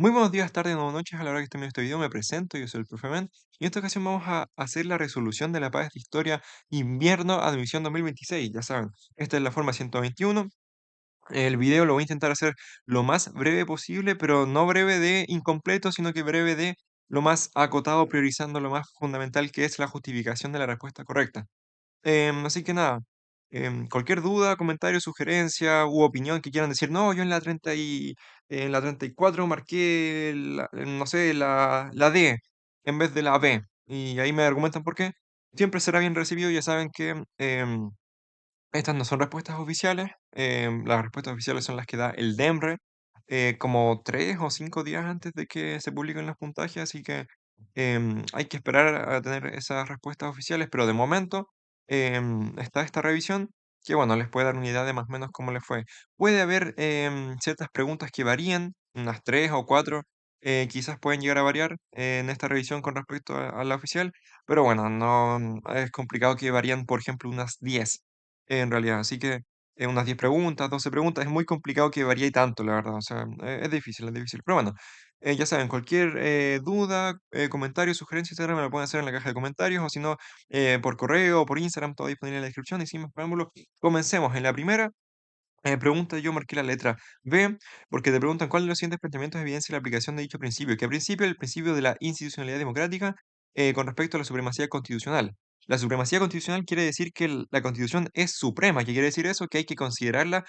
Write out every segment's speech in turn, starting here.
Muy buenos días, tardes o noches a la hora que estén viendo este video. Me presento, yo soy el profe Men, y en esta ocasión vamos a hacer la resolución de la paz de historia invierno admisión 2026. Ya saben, esta es la forma 121. El video lo voy a intentar hacer lo más breve posible, pero no breve de incompleto, sino que breve de lo más acotado, priorizando lo más fundamental que es la justificación de la respuesta correcta. Así que nada, cualquier duda, comentario, sugerencia u opinión que quieran decir, no, yo en la 34 marqué, no sé, la D en vez de la B, y ahí me argumentan por qué, siempre será bien recibido. Ya saben que estas no son respuestas oficiales. Las respuestas oficiales son las que da el DEMRE, como 3 o 5 días antes de que se publiquen los puntajes, así que hay que esperar a tener esas respuestas oficiales, pero de momento está esta revisión que, bueno, les puede dar una idea de más o menos cómo les fue. Puede haber ciertas preguntas que varíen, unas 3 o 4, quizás pueden llegar a variar en esta revisión con respecto a la oficial, pero bueno, no es complicado que varían, por ejemplo, unas 10 en realidad. Así que unas 10 preguntas, 12 preguntas, es muy complicado que varíe tanto, la verdad. O sea, es difícil, es difícil. Pero bueno, ya saben, cualquier duda, comentario, sugerencia, etcétera, me lo pueden hacer en la caja de comentarios o si no, por correo o por Instagram, todo disponible en la descripción. Y sin más preámbulos, comencemos. En la primera pregunta, yo marqué la letra B porque te preguntan cuál de los siguientes planteamientos evidencia la aplicación de dicho principio. ¿Qué principio? El principio de la institucionalidad democrática con respecto a la supremacía constitucional. La supremacía constitucional quiere decir que la constitución es suprema. ¿Qué quiere decir eso? Que hay que considerarla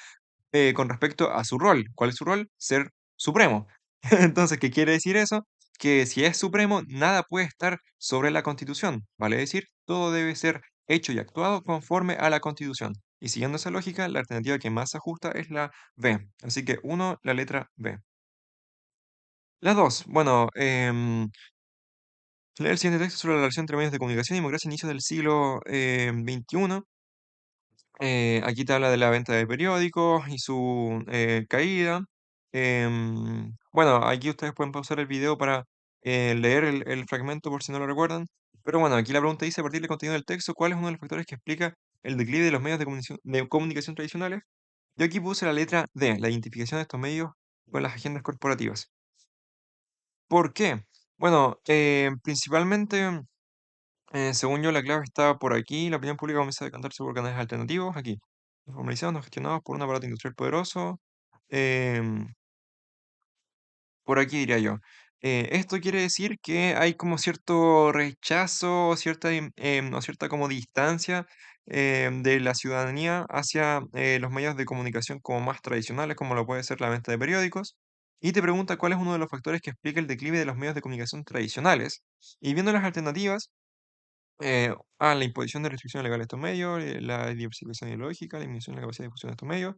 con respecto a su rol. ¿Cuál es su rol? Ser supremo. Entonces, ¿qué quiere decir eso? Que si es supremo, nada puede estar sobre la Constitución, vale decir, todo debe ser hecho y actuado conforme a la Constitución. Y siguiendo esa lógica, la alternativa que más se ajusta es la B. Así que uno, la letra B. La 2, bueno, lee el siguiente texto sobre la relación entre medios de comunicación y democracia a inicios del siglo XXI. Aquí te habla de la venta de periódicos y su caída. Bueno, aquí ustedes pueden pausar el video para leer el fragmento por si no lo recuerdan. Pero bueno, aquí la pregunta dice, a partir del contenido del texto, ¿cuál es uno de los factores que explica el declive de los medios de comunicación tradicionales? Yo aquí puse la letra D, la identificación de estos medios con las agendas corporativas. ¿Por qué? Bueno, principalmente según yo, la clave está por aquí. La opinión pública comienza a decantarse por canales alternativos. Aquí, no formalizados, no gestionados por un aparato industrial poderoso. em, por aquí diría yo. Esto quiere decir que hay como cierto rechazo, o cierta como distancia de la ciudadanía hacia los medios de comunicación como más tradicionales, como lo puede ser la venta de periódicos. Y te pregunta cuál es uno de los factores que explica el declive de los medios de comunicación tradicionales. Y viendo las alternativas, la imposición de restricciones legales a estos medios, la diversificación ideológica, la disminución de la capacidad de difusión de estos medios.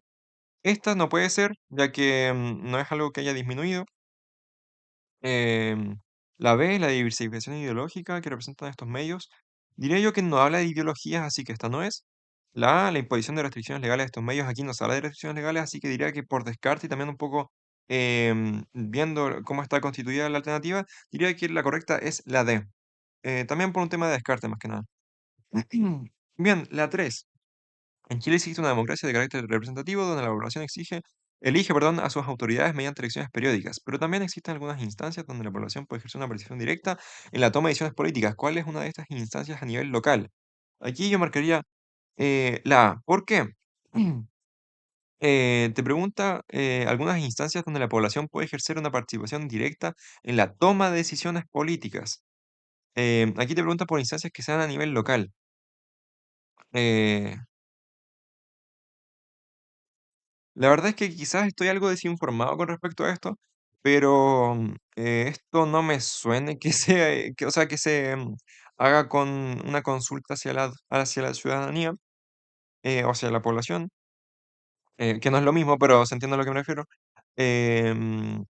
Esta no puede ser, ya que no es algo que haya disminuido. Em, la B, la diversificación ideológica que representan estos medios. Diría yo que no habla de ideologías, así que esta no es. La A, la imposición de restricciones legales a estos medios. Aquí no se habla de restricciones legales, así que diría que por descarte y también un poco viendo cómo está constituida la alternativa, diría que la correcta es la D. También por un tema de descarte, más que nada. Bien, la 3. En Chile existe una democracia de carácter representativo donde la población elige, perdón, a sus autoridades mediante elecciones periódicas, pero también existen algunas instancias donde la población puede ejercer una participación directa en la toma de decisiones políticas. ¿Cuál es una de estas instancias a nivel local? Aquí yo marcaría la A. ¿Por qué? Te pregunta algunas instancias donde la población puede ejercer una participación directa en la toma de decisiones políticas. Aquí te pregunta por instancias que sean a nivel local. Eh, La verdad es que quizás estoy algo desinformado con respecto a esto, pero esto no me suene que o sea, que se haga con una consulta hacia la ciudadanía o hacia la población, que no es lo mismo, pero se entiende a lo que me refiero. Em,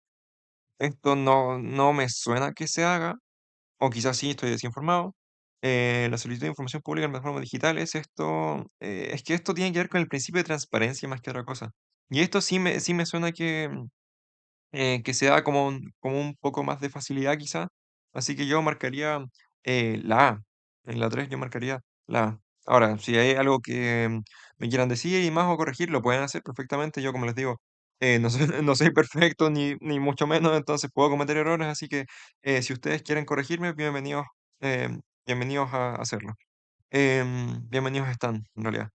Esto no me suena que se haga, o quizás sí estoy desinformado. La solicitud de información pública en plataformas digitales, es que esto tiene que ver con el principio de transparencia más que otra cosa. Y esto sí me suena que se da como un poco más de facilidad quizá. Así que yo marcaría la A. En la 3 yo marcaría la A. Ahora, si hay algo que me quieran decir y más o corregir, lo pueden hacer perfectamente. Yo, como les digo, No soy, no soy perfecto ni mucho menos, entonces puedo cometer errores, así que si ustedes quieren corregirme, eh, bienvenidos a hacerlo. Bienvenidos están, en realidad.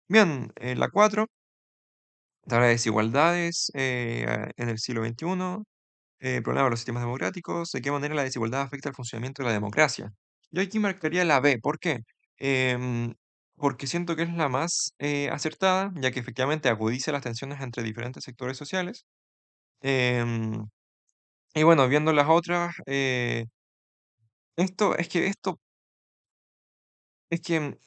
Bien, la 4 habla de desigualdades en el siglo XXI, problema de los sistemas democráticos, de qué manera la desigualdad afecta el funcionamiento de la democracia. Yo aquí marcaría la B, ¿por qué? Em, Porque siento que es la más acertada, ya que efectivamente agudiza las tensiones entre diferentes sectores sociales. Em, y bueno, viendo las otras, esto es que,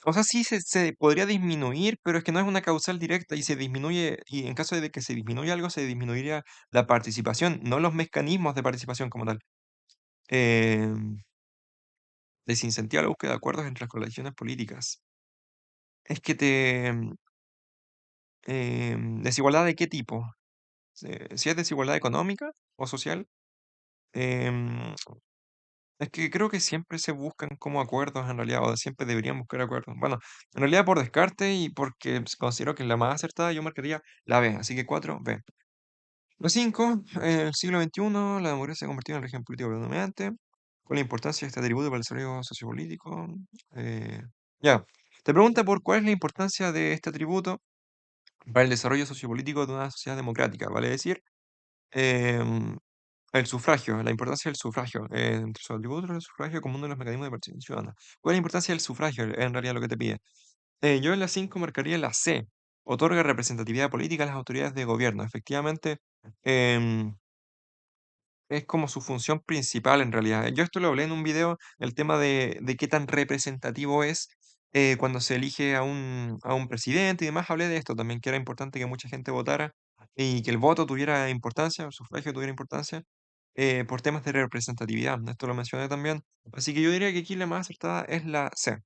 o sea, sí se podría disminuir, pero es que no es una causal directa y se disminuye, y en caso de que se disminuya algo, se disminuiría la participación, no los mecanismos de participación como tal. Em, Desincentiva la búsqueda de acuerdos entre las coaliciones políticas. Es que ¿desigualdad de qué tipo? Si es desigualdad económica o social, em, es que creo que siempre se buscan como acuerdos en realidad, o siempre deberían buscar acuerdos. Bueno, en realidad por descarte y porque considero que es la más acertada, yo marcaría la B, así que 4 B. La 5, en el siglo XXI, la democracia se ha convertido en región política predominante. ¿Cuál es la importancia de este atributo para el desarrollo sociopolítico? Eh, ya, te pregunta por cuál es la importancia de este atributo para el desarrollo sociopolítico de una sociedad democrática, vale decir, em, el sufragio, la importancia del sufragio, entre sus atributos, el sufragio como uno de los mecanismos de participación ciudadana. ¿Cuál es la importancia del sufragio en realidad lo que te pide? Yo en la 5 marcaría la C, otorga representatividad política a las autoridades de gobierno. Efectivamente, em, es como su función principal en realidad. Yo esto lo hablé en un video, el tema de qué tan representativo es cuando se elige a un presidente y demás. Hablé de esto también, que era importante que mucha gente votara y que el voto tuviera importancia, el sufragio tuviera importancia por temas de representatividad. Esto lo mencioné también. Así que yo diría que aquí la más acertada es la C.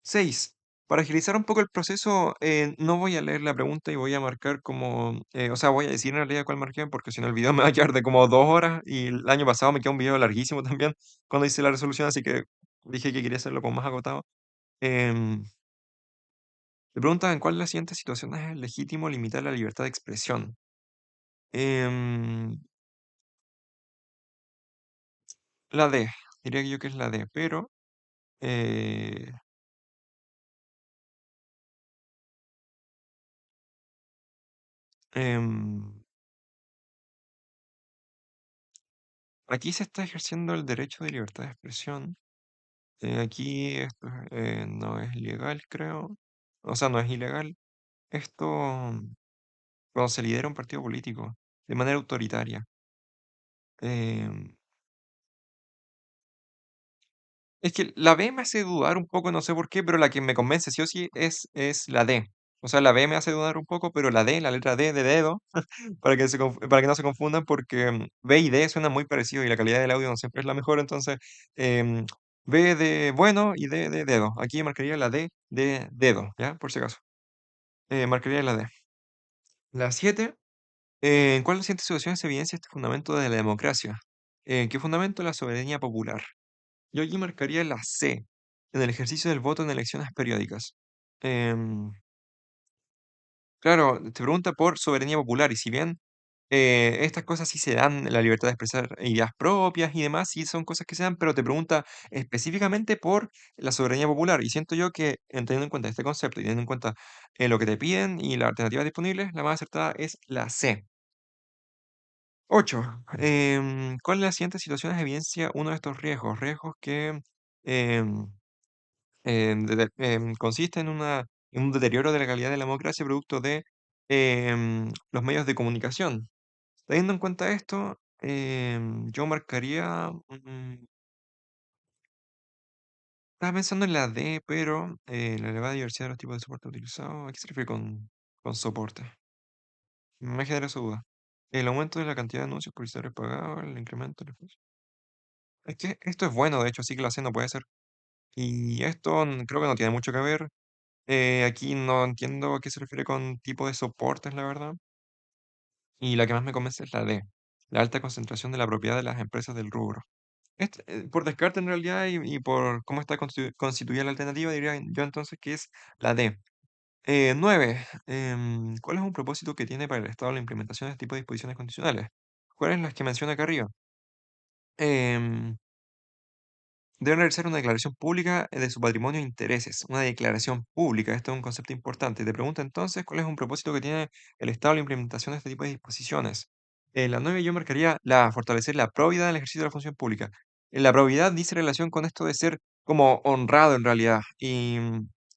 6. Para agilizar un poco el proceso, no voy a leer la pregunta y voy a marcar como, o sea, voy a decir en realidad cuál marqué, porque si no el video me va a quedar de como 2 horas y el año pasado me quedó un video larguísimo también cuando hice la resolución, así que dije que quería hacerlo como más agotado. Em, Me preguntan en cuál de las siguientes situaciones es legítimo limitar la libertad de expresión. Em, la D, diría que yo que es la D, pero eh, em, aquí se está ejerciendo el derecho de libertad de expresión. Aquí esto no es ilegal, creo. O sea, no es ilegal. Esto cuando se lidera un partido político de manera autoritaria. Em, es que la B me hace dudar un poco, no sé por qué, pero la que me convence sí o sí es la D. O sea, la B me hace dudar un poco, pero la D, la letra D de dedo, para que no se confundan, porque B y D suenan muy parecidos y la calidad del audio no siempre es la mejor, entonces em, B de bueno y D de dedo. Aquí marcaría la D de dedo, ¿ya? Por si acaso. Marcaría la D. La 7, ¿en cuál de las siguientes situaciones se evidencia este fundamento de la democracia? ¿Qué fundamento? La soberanía popular. Yo aquí marcaría la C, en el ejercicio del voto en elecciones periódicas. Em, claro, te pregunta por soberanía popular, y si bien estas cosas sí se dan, la libertad de expresar ideas propias y demás, sí son cosas que se dan, pero te pregunta específicamente por la soberanía popular. Y siento yo que, teniendo en cuenta este concepto y teniendo en cuenta lo que te piden y las alternativas disponibles, la más acertada es la C. 8. ¿Cuál de las siguientes situaciones evidencia uno de estos riesgos? Riesgos que em, consiste en un deterioro de la calidad de la democracia producto de los medios de comunicación. Teniendo en cuenta esto, yo marcaría, estaba pensando en la D, pero la elevada diversidad de los tipos de soporte utilizados, ¿a qué se refiere con soporte? Me genera esa duda. El aumento de la cantidad de anuncios publicitarios pagados, el incremento del precio. Es que esto es bueno, de hecho, sí que la C no puede ser. Y esto creo que no tiene mucho que ver. Aquí no entiendo a qué se refiere con tipo de soportes, la verdad. Y la que más me convence es la D, la alta concentración de la propiedad de las empresas del rubro. Por descarte en realidad y por cómo está constituida la alternativa, diría yo entonces que es la D. 9. ¿Cuál es un propósito que tiene para el Estado la implementación de este tipo de disposiciones constitucionales? ¿Cuáles las que menciona acá arriba? Em, Deben realizar una declaración pública de su patrimonio e intereses. Una declaración pública, esto es un concepto importante. Te pregunta entonces cuál es un propósito que tiene el Estado en la implementación de este tipo de disposiciones. En la 9 yo marcaría la fortalecer la probidad en el ejercicio de la función pública. La probidad dice relación con esto de ser como honrado en realidad. Y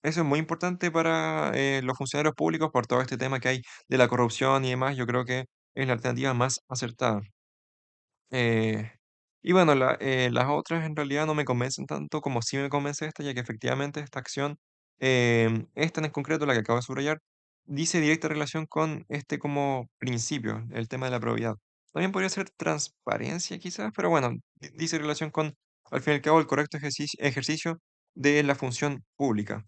eso es muy importante para los funcionarios públicos por todo este tema que hay de la corrupción y demás. Yo creo que es la alternativa más acertada. Eh, y bueno, las otras en realidad no me convencen tanto como sí me convence esta, ya que efectivamente esta acción, esta en concreto, la que acabo de subrayar, dice directa relación con este como principio, el tema de la probidad. También podría ser transparencia quizás, pero bueno, dice relación con, al fin y al cabo, el correcto ejercicio de la función pública.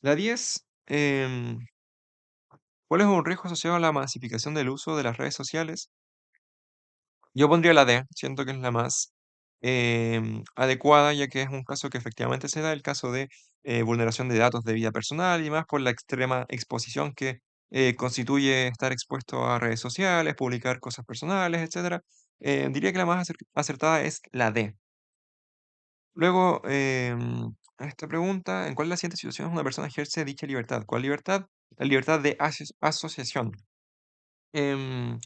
La 10, ¿cuál es un riesgo asociado a la masificación del uso de las redes sociales? Yo pondría la D, siento que es la más adecuada, ya que es un caso que efectivamente se da, el caso de vulneración de datos de vida personal y más por la extrema exposición que constituye estar expuesto a redes sociales, publicar cosas personales, etcétera. Diría que la más acertada es la D. Luego, esta pregunta, ¿en cuál de las siguientes situaciones una persona ejerce dicha libertad? ¿Cuál libertad? La libertad de asociación. Em,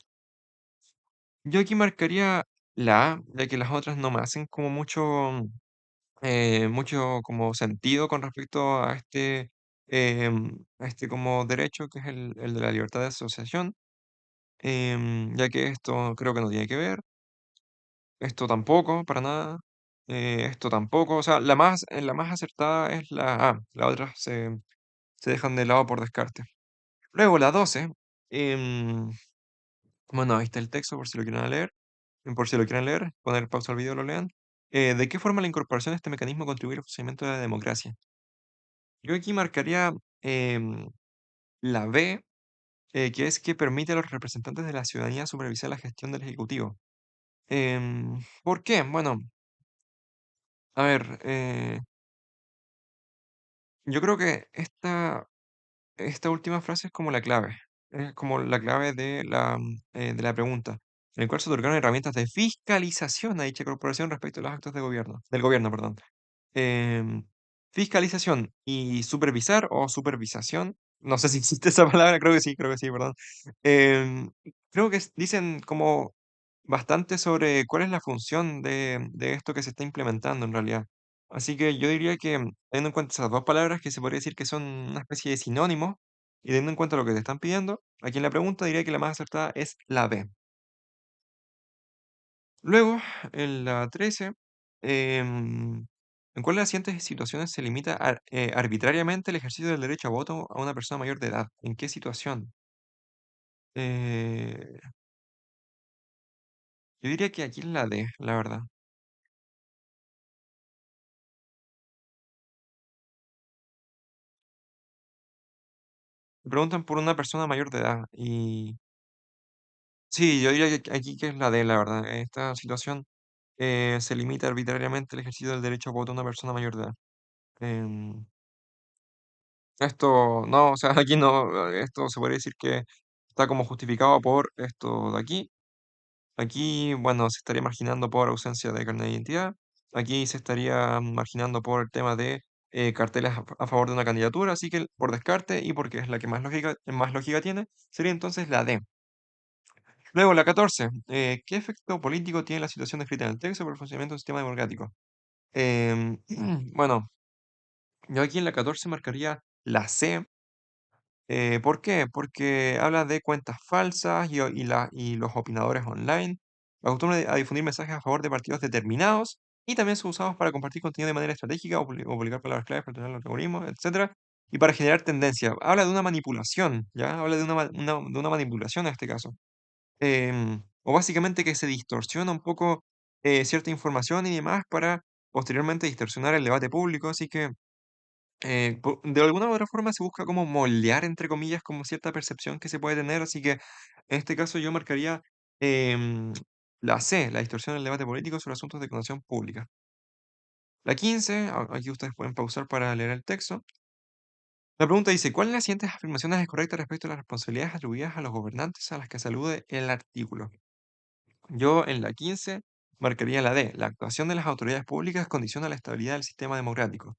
Yo aquí marcaría la A, ya que las otras no me hacen como mucho como sentido con respecto a este como derecho, que es el de la libertad de asociación, ya que esto creo que no tiene que ver, esto tampoco, para nada, esto tampoco, o sea, la más acertada es la A, las otras se dejan de lado por descarte. Luego la 12, em, bueno, ahí está el texto por si lo quieren leer. Por si lo quieren leer, poner pausa al video y lo lean. ¿De qué forma la incorporación de este mecanismo contribuye al funcionamiento de la democracia? Yo aquí marcaría em, la B, que es que permite a los representantes de la ciudadanía supervisar la gestión del Ejecutivo. ¿Por qué? Bueno, a ver, yo creo que esta última frase es como la clave. Es como la clave de la pregunta, en el cual se otorgaron herramientas de fiscalización a dicha corporación respecto a los actos de gobierno, del gobierno, perdón. Em, Fiscalización y supervisar o supervisación, no sé si existe esa palabra, creo que sí, perdón. Em, Creo que dicen como bastante sobre cuál es la función de esto que se está implementando en realidad. Así que yo diría que teniendo en cuenta esas dos palabras que se podría decir que son una especie de sinónimos y teniendo en cuenta lo que te están pidiendo, aquí en la pregunta diría que la más acertada es la B. Luego, en la 13, ¿en cuál de las siguientes situaciones se limita arbitrariamente el ejercicio del derecho a voto a una persona mayor de edad? ¿En qué situación? Eh, yo diría que aquí es la D, la verdad. Me preguntan por una persona mayor de edad y sí, yo diría que aquí que es la D, la verdad. En esta situación se limita arbitrariamente el ejercicio del derecho a voto a una persona mayor de edad. Em, Esto no, o sea, aquí no, esto se podría decir que está como justificado por esto de aquí. Aquí, bueno, se estaría marginando por ausencia de carnet de identidad. Aquí se estaría marginando por el tema de carteles a favor de una candidatura, así que por descarte y porque es la que más lógica tiene, sería entonces la D. Luego, la 14. ¿Qué efecto político tiene la situación descrita en el texto por el funcionamiento del sistema democrático? Em, bueno, yo aquí en la 14 marcaría la C. ¿Por qué? Porque habla de cuentas falsas y los opinadores online, acostumbran a difundir mensajes a favor de partidos determinados y también son usados para compartir contenido de manera estratégica o publicar palabras claves para tener los algoritmos, etcétera, y para generar tendencia. Habla de una manipulación, ¿ya? Habla de de una manipulación en este caso. O básicamente que se distorsiona un poco cierta información y demás para posteriormente distorsionar el debate público, así que de alguna u otra forma se busca como moldear, entre comillas, como cierta percepción que se puede tener, así que en este caso yo marcaría em, la C, la distorsión del debate político sobre asuntos de conexión pública. La 15, aquí ustedes pueden pausar para leer el texto. La pregunta dice, ¿cuál de las siguientes afirmaciones es correcta respecto a las responsabilidades atribuidas a los gobernantes a las que se alude el artículo? Yo en la 15 marcaría la D. La actuación de las autoridades públicas condiciona la estabilidad del sistema democrático.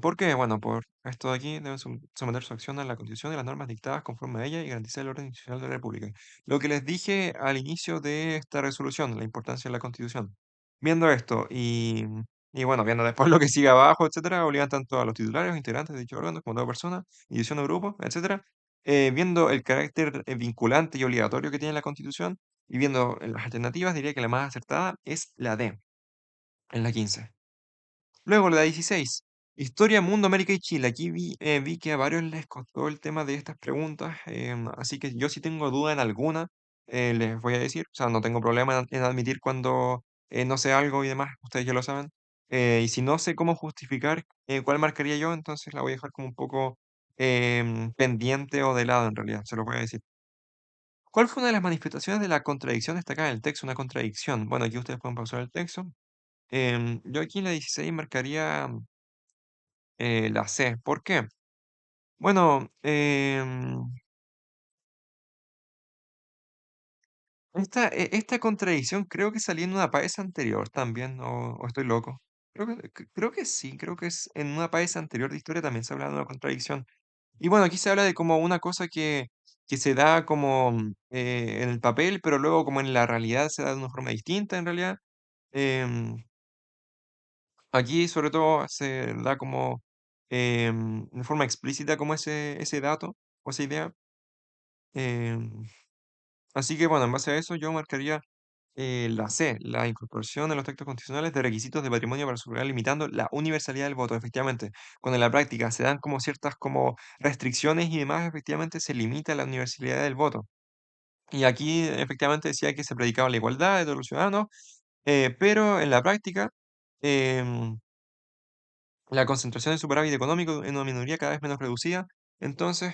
¿Por qué? Bueno, por esto de aquí deben someter su acción a la Constitución y las normas dictadas conforme a ella y garantizar el orden institucional de la República. Lo que les dije al inicio de esta resolución, la importancia de la Constitución. Viendo esto y bueno, viendo después lo que sigue abajo, etcétera, obligan tanto a los titulares o integrantes de dicho órgano como a toda persona, división o grupo, etcétera, viendo el carácter vinculante y obligatorio que tiene la Constitución y viendo las alternativas, diría que la más acertada es la D, en la 15. Luego la 16. Historia, mundo, América y Chile. Aquí vi que a varios les costó el tema de estas preguntas, así que yo si tengo duda en alguna, les voy a decir, o sea, no tengo problema en admitir cuando no sé algo y demás, ustedes ya lo saben. Y si no sé cómo justificar cuál marcaría yo, entonces la voy a dejar como un poco pendiente o de lado en realidad, se lo voy a decir. ¿Cuál fue una de las manifestaciones de la contradicción destacada en el texto? Una contradicción. Bueno, aquí ustedes pueden pausar el texto. Yo aquí en la 16 marcaría la C. ¿Por qué? Bueno, esta contradicción creo que salía en una paesa anterior también, o estoy loco. Creo que sí, creo que es en una paesa anterior de historia también se habla de una contradicción. Y bueno, aquí se habla de como una cosa que se da como en el papel, pero luego como en la realidad se da de una forma distinta en realidad. Em, Aquí sobre todo se da como de forma explícita como ese dato o esa idea. em, Así que bueno, en base a eso yo marcaría la C, la incorporación en los textos constitucionales de requisitos de patrimonio para su limitando la universalidad del voto. Efectivamente, cuando en la práctica se dan como ciertas como restricciones y demás, efectivamente se limita la universalidad del voto. Y aquí efectivamente decía que se predicaba la igualdad de todos los ciudadanos, pero en la práctica em, la concentración de superávit económico en una minoría cada vez menos reducida. Entonces,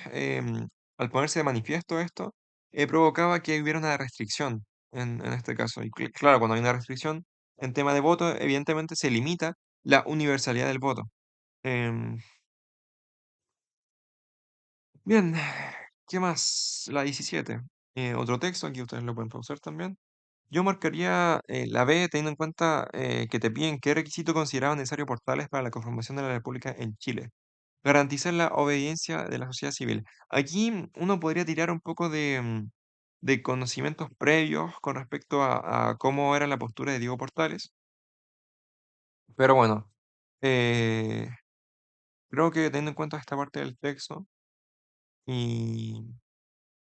al ponerse de manifiesto esto, provocaba que hubiera una restricción en este caso. Y claro, cuando hay una restricción en tema de voto, evidentemente se limita la universalidad del voto. Em, Bien, ¿qué más? La 17. Otro texto, aquí ustedes lo pueden pausar también. Yo marcaría la B teniendo en cuenta que te piden qué requisito consideraba necesario por tales para la conformación de la República en Chile. Garantizar la obediencia de la sociedad civil. Aquí uno podría tirar un poco de conocimientos previos con respecto a cómo era la postura de Diego Portales, pero bueno, eh, creo que teniendo en cuenta esta parte del texto y,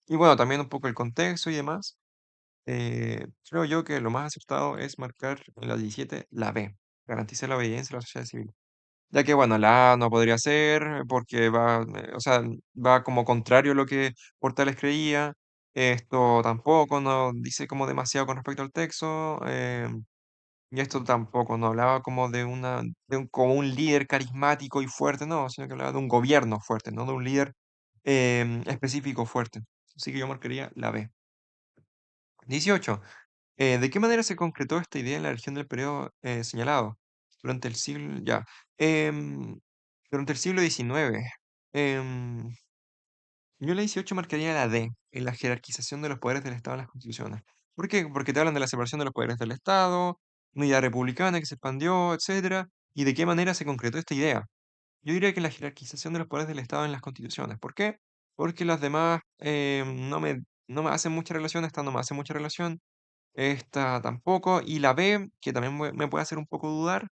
y bueno, también un poco el contexto y demás, creo yo que lo más acertado es marcar en la 17 la B, garantizar la obediencia de la sociedad civil. Ya que, bueno, la A no podría ser porque va, o sea, va como contrario a lo que Portales creía. Esto tampoco no dice como demasiado con respecto al texto. Y esto tampoco no hablaba como como un líder carismático y fuerte, no, sino que hablaba de un gobierno fuerte, no de un líder específico fuerte. Así que yo marcaría la B. 18. ¿De qué manera se concretó esta idea en la región del periodo señalado? Durante el siglo, ya. em, Durante el siglo XIX. em, yo en la 18 marcaría la D, en la jerarquización de los poderes del Estado en las constituciones. ¿Por qué? Porque te hablan de la separación de los poderes del Estado, una idea republicana que se expandió, etcétera, y de qué manera se concretó esta idea. Yo diría que la jerarquización de los poderes del Estado en las constituciones. ¿Por qué? Porque las demás no me hacen mucha relación, esta no me hace mucha relación. Esta tampoco. Y la B, que también me puede hacer un poco dudar,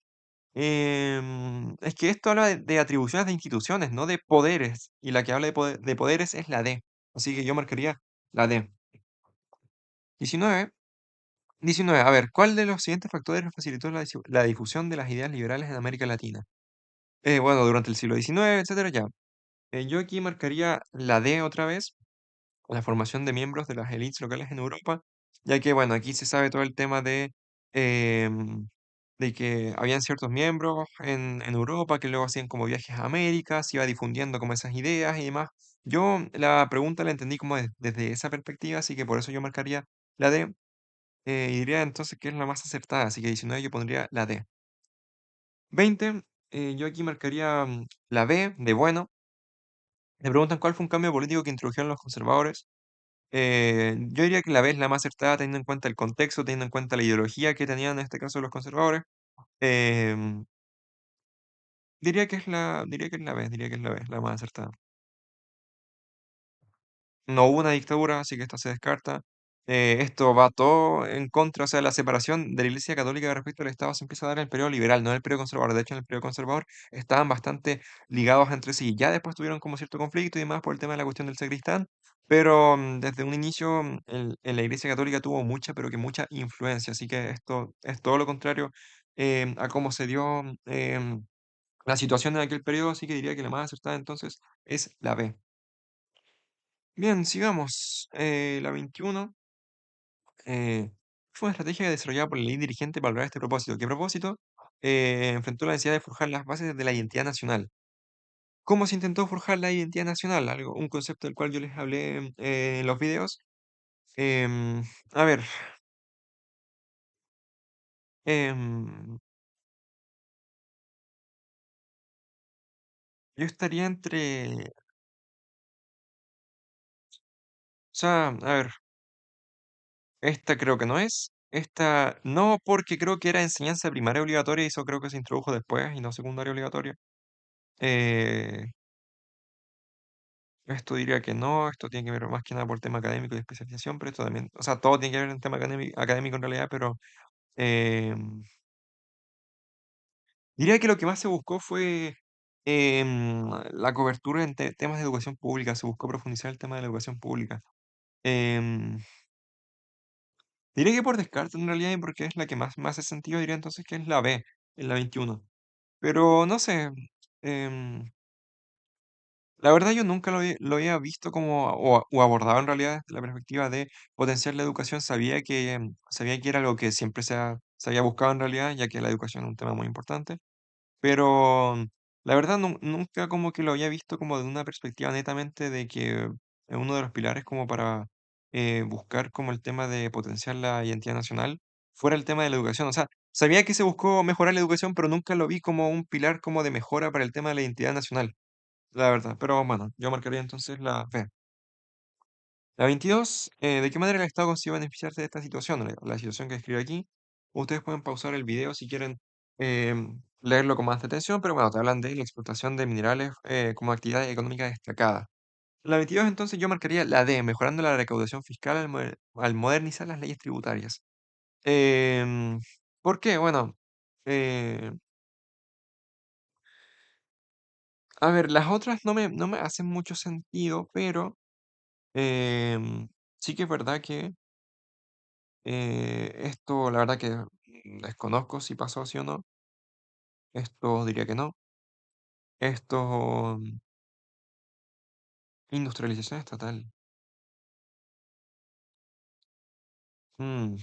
es que esto habla de atribuciones de instituciones, no de poderes. Y la que habla de poderes es la D. Así que yo marcaría la D. 19. 19. A ver, ¿cuál de los siguientes factores facilitó la difusión de las ideas liberales en América Latina? Bueno, durante el siglo XIX, etcétera, ya. Yo aquí marcaría la D otra vez, la formación de miembros de las élites locales en Europa, ya que, bueno, aquí se sabe todo el tema em, de que habían ciertos miembros en Europa que luego hacían como viajes a América, se iba difundiendo como esas ideas y demás. Yo la pregunta la entendí como desde esa perspectiva, así que por eso yo marcaría la D, y diría entonces que es la más acertada, así que 19 yo pondría la D. 20, yo aquí marcaría la B de bueno. Me preguntan cuál fue un cambio político que introdujeron los conservadores. Yo diría que la B es la más acertada teniendo en cuenta el contexto, teniendo en cuenta la ideología que tenían en este caso los conservadores. Em, diría que es la B, diría que es la B, la más acertada. No hubo una dictadura, así que esta se descarta. Esto va todo en contra, o sea, la separación de la Iglesia Católica respecto al Estado se empieza a dar en el periodo liberal, no en el periodo conservador. De hecho, en el periodo conservador estaban bastante ligados entre sí. Ya después tuvieron como cierto conflicto y demás por el tema de la cuestión del sacristán, pero desde un inicio en la Iglesia Católica tuvo mucha, pero que mucha influencia. Así que esto es todo lo contrario a cómo se dio la situación en aquel periodo, así que diría que la más acertada entonces es la B. Bien, sigamos. La 21 fue una estrategia desarrollada por la ley dirigente para lograr este propósito. ¿Qué propósito? Enfrentó la necesidad de forjar las bases de la identidad nacional. ¿Cómo se intentó forjar la identidad nacional? Algo, un concepto del cual yo les hablé en los videos. Em, a ver, em, yo estaría entre, o sea, a ver, esta creo que no es. Esta no, porque creo que era enseñanza primaria obligatoria y eso creo que se introdujo después y no secundaria obligatoria. Eh, Esto diría que no, esto tiene que ver más que nada por tema académico y especialización, pero esto también, o sea, todo tiene que ver en tema académico en realidad, pero em, diría que lo que más se buscó fue la cobertura en temas de educación pública, se buscó profundizar el tema de la educación pública. Em, Diría que por descarte en realidad, y porque es la que más me hace sentido, diría entonces que es la B, en la 21. Pero no sé, em, la verdad yo nunca lo había visto como, o abordado en realidad desde la perspectiva de potenciar la educación. Sabía que era algo que siempre se había buscado en realidad, ya que la educación es un tema muy importante. Pero la verdad nunca como que lo había visto como de una perspectiva netamente de que uno de los pilares como para buscar como el tema de potenciar la identidad nacional fuera el tema de la educación. O sea, sabía que se buscó mejorar la educación, pero nunca lo vi como un pilar como de mejora para el tema de la identidad nacional. La verdad, pero bueno, yo marcaría entonces la B. La 22, ¿de qué manera el Estado consigue beneficiarse de esta situación? La situación que escribe aquí. Ustedes pueden pausar el video si quieren leerlo con más atención, pero bueno, te hablan de la explotación de minerales como actividad económica destacada. La 22, entonces yo marcaría la D, mejorando la recaudación fiscal al modernizar las leyes tributarias. Em, ¿Por qué? Bueno, eh, a ver, las otras no me hacen mucho sentido, pero Em, sí que es verdad que esto, la verdad que desconozco si pasó sí o no. Esto diría que no. Esto, industrialización estatal. mm,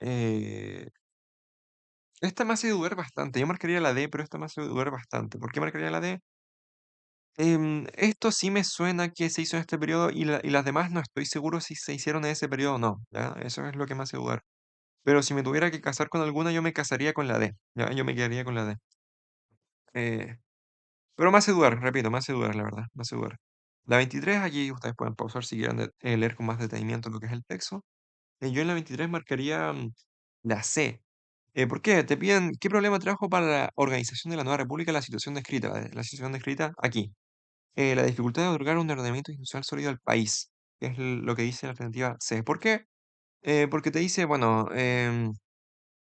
eh, Esta me hace dudar bastante. Yo marcaría la D, pero esta me hace dudar bastante. ¿Por qué marcaría la D? Esto sí me suena que se hizo en este periodo y las demás no estoy seguro si se hicieron en ese periodo o no. ¿Ya? Eso es lo que me hace dudar. Pero si me tuviera que casar con alguna, yo me casaría con la D. ¿Ya? Yo me quedaría con la D. Eh, Pero me hace dudar, repito, me hace dudar, la verdad, me hace dudar. La 23, aquí ustedes pueden pausar si quieren leer con más detenimiento lo que es el texto. Yo en la 23 marcaría la C. ¿Por qué? Te piden qué problema trajo para la organización de la nueva república la situación descrita. La situación descrita aquí. La dificultad de otorgar un ordenamiento institucional sólido al país, que es lo que dice la alternativa C. ¿Por qué? Porque te dice, bueno,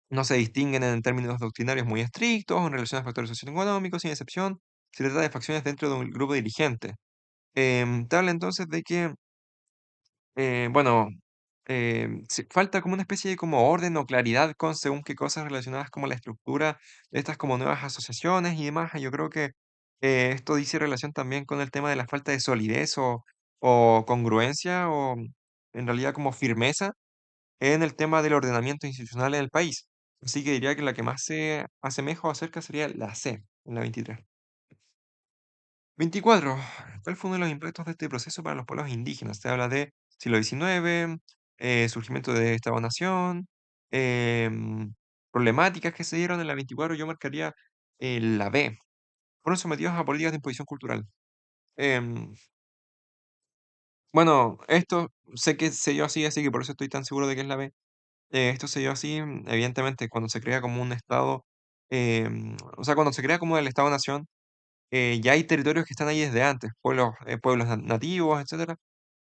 no se distinguen en términos doctrinarios muy estrictos o en relación a factores socioeconómicos, sin excepción, se trata de facciones dentro de un grupo dirigente. Te habla entonces de que, bueno, falta como una especie de como orden o claridad con según qué cosas relacionadas como la estructura de estas como nuevas asociaciones y demás. Y yo creo que esto dice relación también con el tema de la falta de solidez o congruencia o en realidad como firmeza en el tema del ordenamiento institucional en el país. Así que diría que la que más se asemeja o acerca sería la C, en la 23. 24. ¿Cuál fue uno de los impactos de este proceso para los pueblos indígenas? Se habla de siglo XIX, surgimiento de Estado-nación, problemáticas que se dieron en la 24. Yo marcaría La B. Fueron sometidos a políticas de imposición cultural. Em, bueno, esto sé que se dio así, así que por eso estoy tan seguro de que es la B. Esto se dio así, evidentemente, cuando se crea como un Estado, o sea, cuando se crea como el Estado-Nación, ya hay territorios que están ahí desde antes, pueblos nativos, etcétera.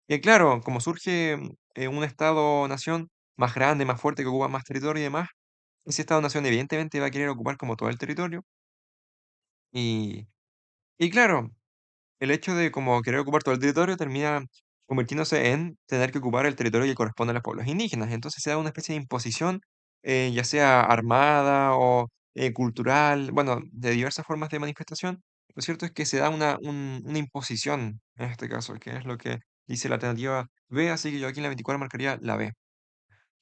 Y claro, como surge un Estado-Nación más grande, más fuerte, que ocupa más territorio y demás, ese Estado-Nación evidentemente va a querer ocupar como todo el territorio. Y, y claro, el hecho de como querer ocupar todo el territorio termina convirtiéndose en tener que ocupar el territorio que corresponde a los pueblos indígenas. Entonces se da una especie de imposición, ya sea armada o cultural, bueno, de diversas formas de manifestación. Lo cierto es que se da una imposición en este caso, que es lo que dice la alternativa B, así que yo aquí en la 24 marcaría la B.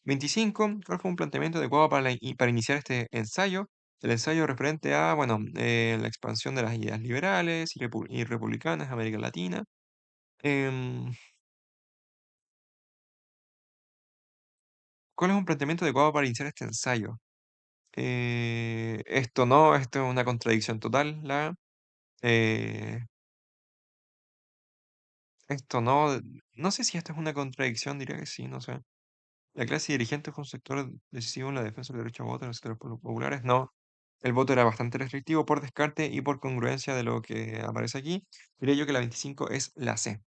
25, ¿cuál fue un planteamiento adecuado para iniciar este ensayo? El ensayo referente a, bueno, la expansión de las ideas liberales y republicanas en América Latina. Em, ¿Cuál es un planteamiento adecuado para iniciar este ensayo? Esto no, esto es una contradicción total, eh, esto no, no sé si esto es una contradicción, diría que sí, no sé. La clase dirigente fue un sector decisivo en la defensa del derecho a voto en los sectores populares. No, el voto era bastante restrictivo por descarte y por congruencia de lo que aparece aquí. Diría yo que la 25 es la C.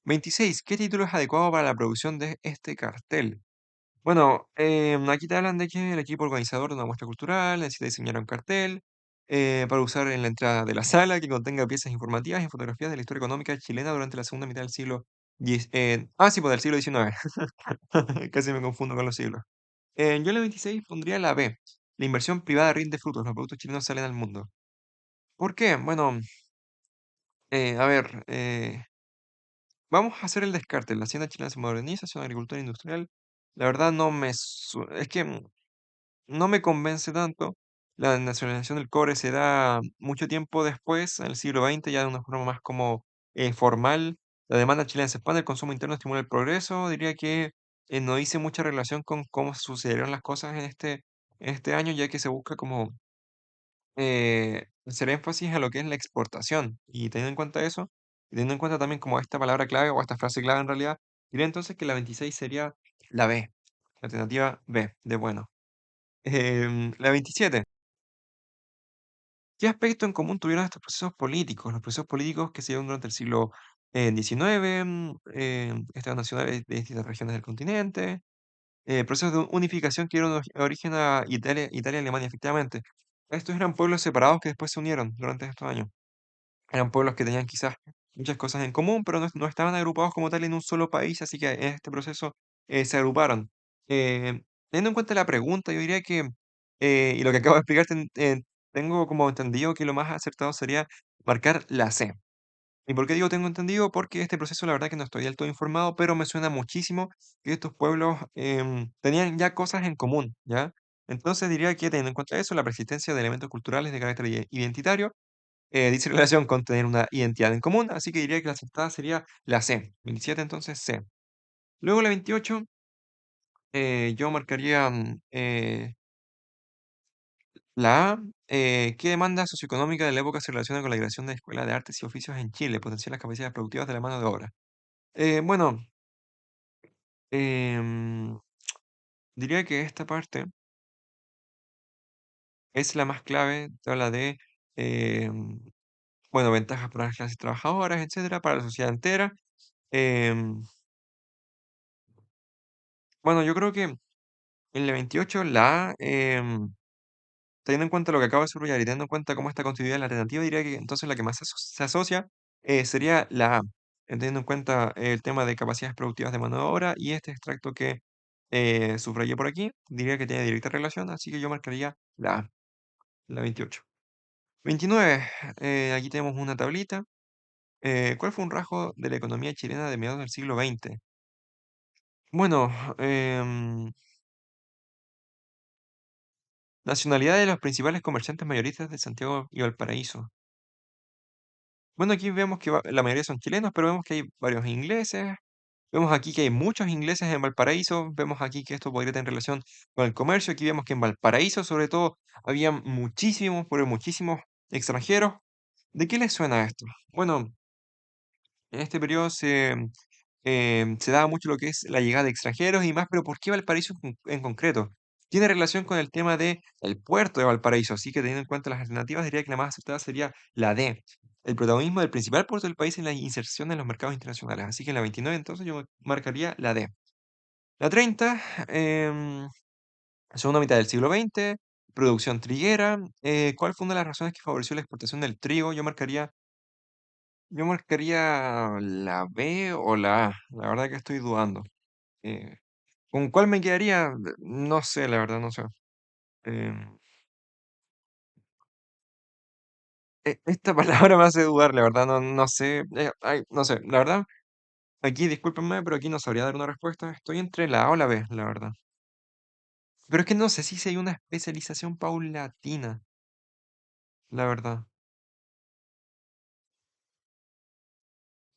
26. ¿Qué título es adecuado para la producción de este cartel? Bueno, aquí te hablan de que el equipo organizador de una muestra cultural necesita diseñar un cartel para usar en la entrada de la sala que contenga piezas informativas y fotografías de la historia económica chilena durante la segunda mitad del siglo X. Sí, pues del siglo XIX. Casi me confundo con los siglos. Yo en la 26 pondría la B. La inversión privada rinde frutos. Los productos chilenos salen al mundo. ¿Por qué? Bueno, a ver, vamos a hacer el descarte. La hacienda chilena se moderniza, es una agricultura industrial. La verdad no es que no me convence tanto. La nacionalización del cobre se da mucho tiempo después, en el siglo XX, ya de una forma más como formal. La demanda chilena se expande, el consumo interno estimula el progreso. Diría que no dice mucha relación con cómo sucedieron las cosas en este año, ya que se busca como hacer énfasis a lo que es la exportación. Y teniendo en cuenta eso, y teniendo en cuenta también como esta palabra clave o esta frase clave en realidad, diría entonces que la 26 sería la B, la alternativa B, de bueno. La 27. ¿Qué aspecto en común tuvieron estos procesos políticos? Los procesos políticos que se dieron durante el siglo XIX, estados nacionales de distintas regiones del continente, procesos de unificación que dieron origen a Italia y Alemania, efectivamente. Estos eran pueblos separados que después se unieron durante estos años. Eran pueblos que tenían quizás muchas cosas en común, pero no estaban agrupados como tal en un solo país, así que en este proceso se agruparon. Teniendo en cuenta la pregunta, yo diría que, y lo que acabo de explicarte, tengo como entendido que lo más acertado sería marcar la C. ¿Y por qué digo tengo entendido? Porque este proceso, la verdad que no estoy del todo informado, pero me suena muchísimo que estos pueblos tenían ya cosas en común, ¿ya? Entonces diría que teniendo en cuenta eso, la persistencia de elementos culturales de carácter identitario, dice relación con tener una identidad en común, así que diría que la acertada sería la C. 27 entonces C. Luego la 28, yo marcaría la A. ¿Qué demanda socioeconómica de la época se relaciona con la creación de escuelas de artes y oficios en Chile? Potenciar las capacidades productivas de la mano de obra. Bueno, em, diría que esta parte es la más clave, te habla de, em, bueno, ventajas para las clases trabajadoras, etcétera, para la sociedad entera. Em, bueno, yo creo que en la 28 la A, teniendo en cuenta lo que acabo de subrayar y teniendo en cuenta cómo está constituida la alternativa, diría que entonces la que más se asocia sería la A, teniendo en cuenta el tema de capacidades productivas de mano de obra y este extracto que subrayé por aquí, diría que tiene directa relación, así que yo marcaría la A, la 28. 29, aquí tenemos una tablita. ¿Cuál fue un rasgo de la economía chilena de mediados del siglo XX? Bueno, nacionalidad de los principales comerciantes mayoristas de Santiago y Valparaíso. Bueno, aquí vemos que la mayoría son chilenos, pero vemos que hay varios ingleses, Vemos aquí que hay muchos ingleses en Valparaíso, vemos aquí que esto podría tener relación con el comercio. Aquí vemos que en Valparaíso, sobre todo, había muchísimos, pero muchísimos extranjeros. ¿De qué les suena esto? Bueno, en este periodo se daba mucho lo que es la llegada de extranjeros y más, pero ¿por qué Valparaíso en concreto? Tiene relación con el tema del puerto de Valparaíso, así que teniendo en cuenta las alternativas, diría que la más acertada sería la D. El protagonismo del principal puerto del país en la inserción en los mercados internacionales. Así que en la 29 entonces yo marcaría la D. La 30, segunda mitad del siglo XX, producción triguera. ¿Cuál fue una de las razones que favoreció la exportación del trigo? Yo marcaría la B o la A. La verdad que estoy dudando. Eh, ¿Con cuál me quedaría? No sé, la verdad, no sé. Em, esta palabra me hace dudar, la verdad, no sé. Ay, no sé, la verdad, aquí discúlpenme, pero aquí no sabría dar una respuesta. Estoy entre la A o la B, la verdad. Pero es que no sé si hay una especialización paulatina, la verdad.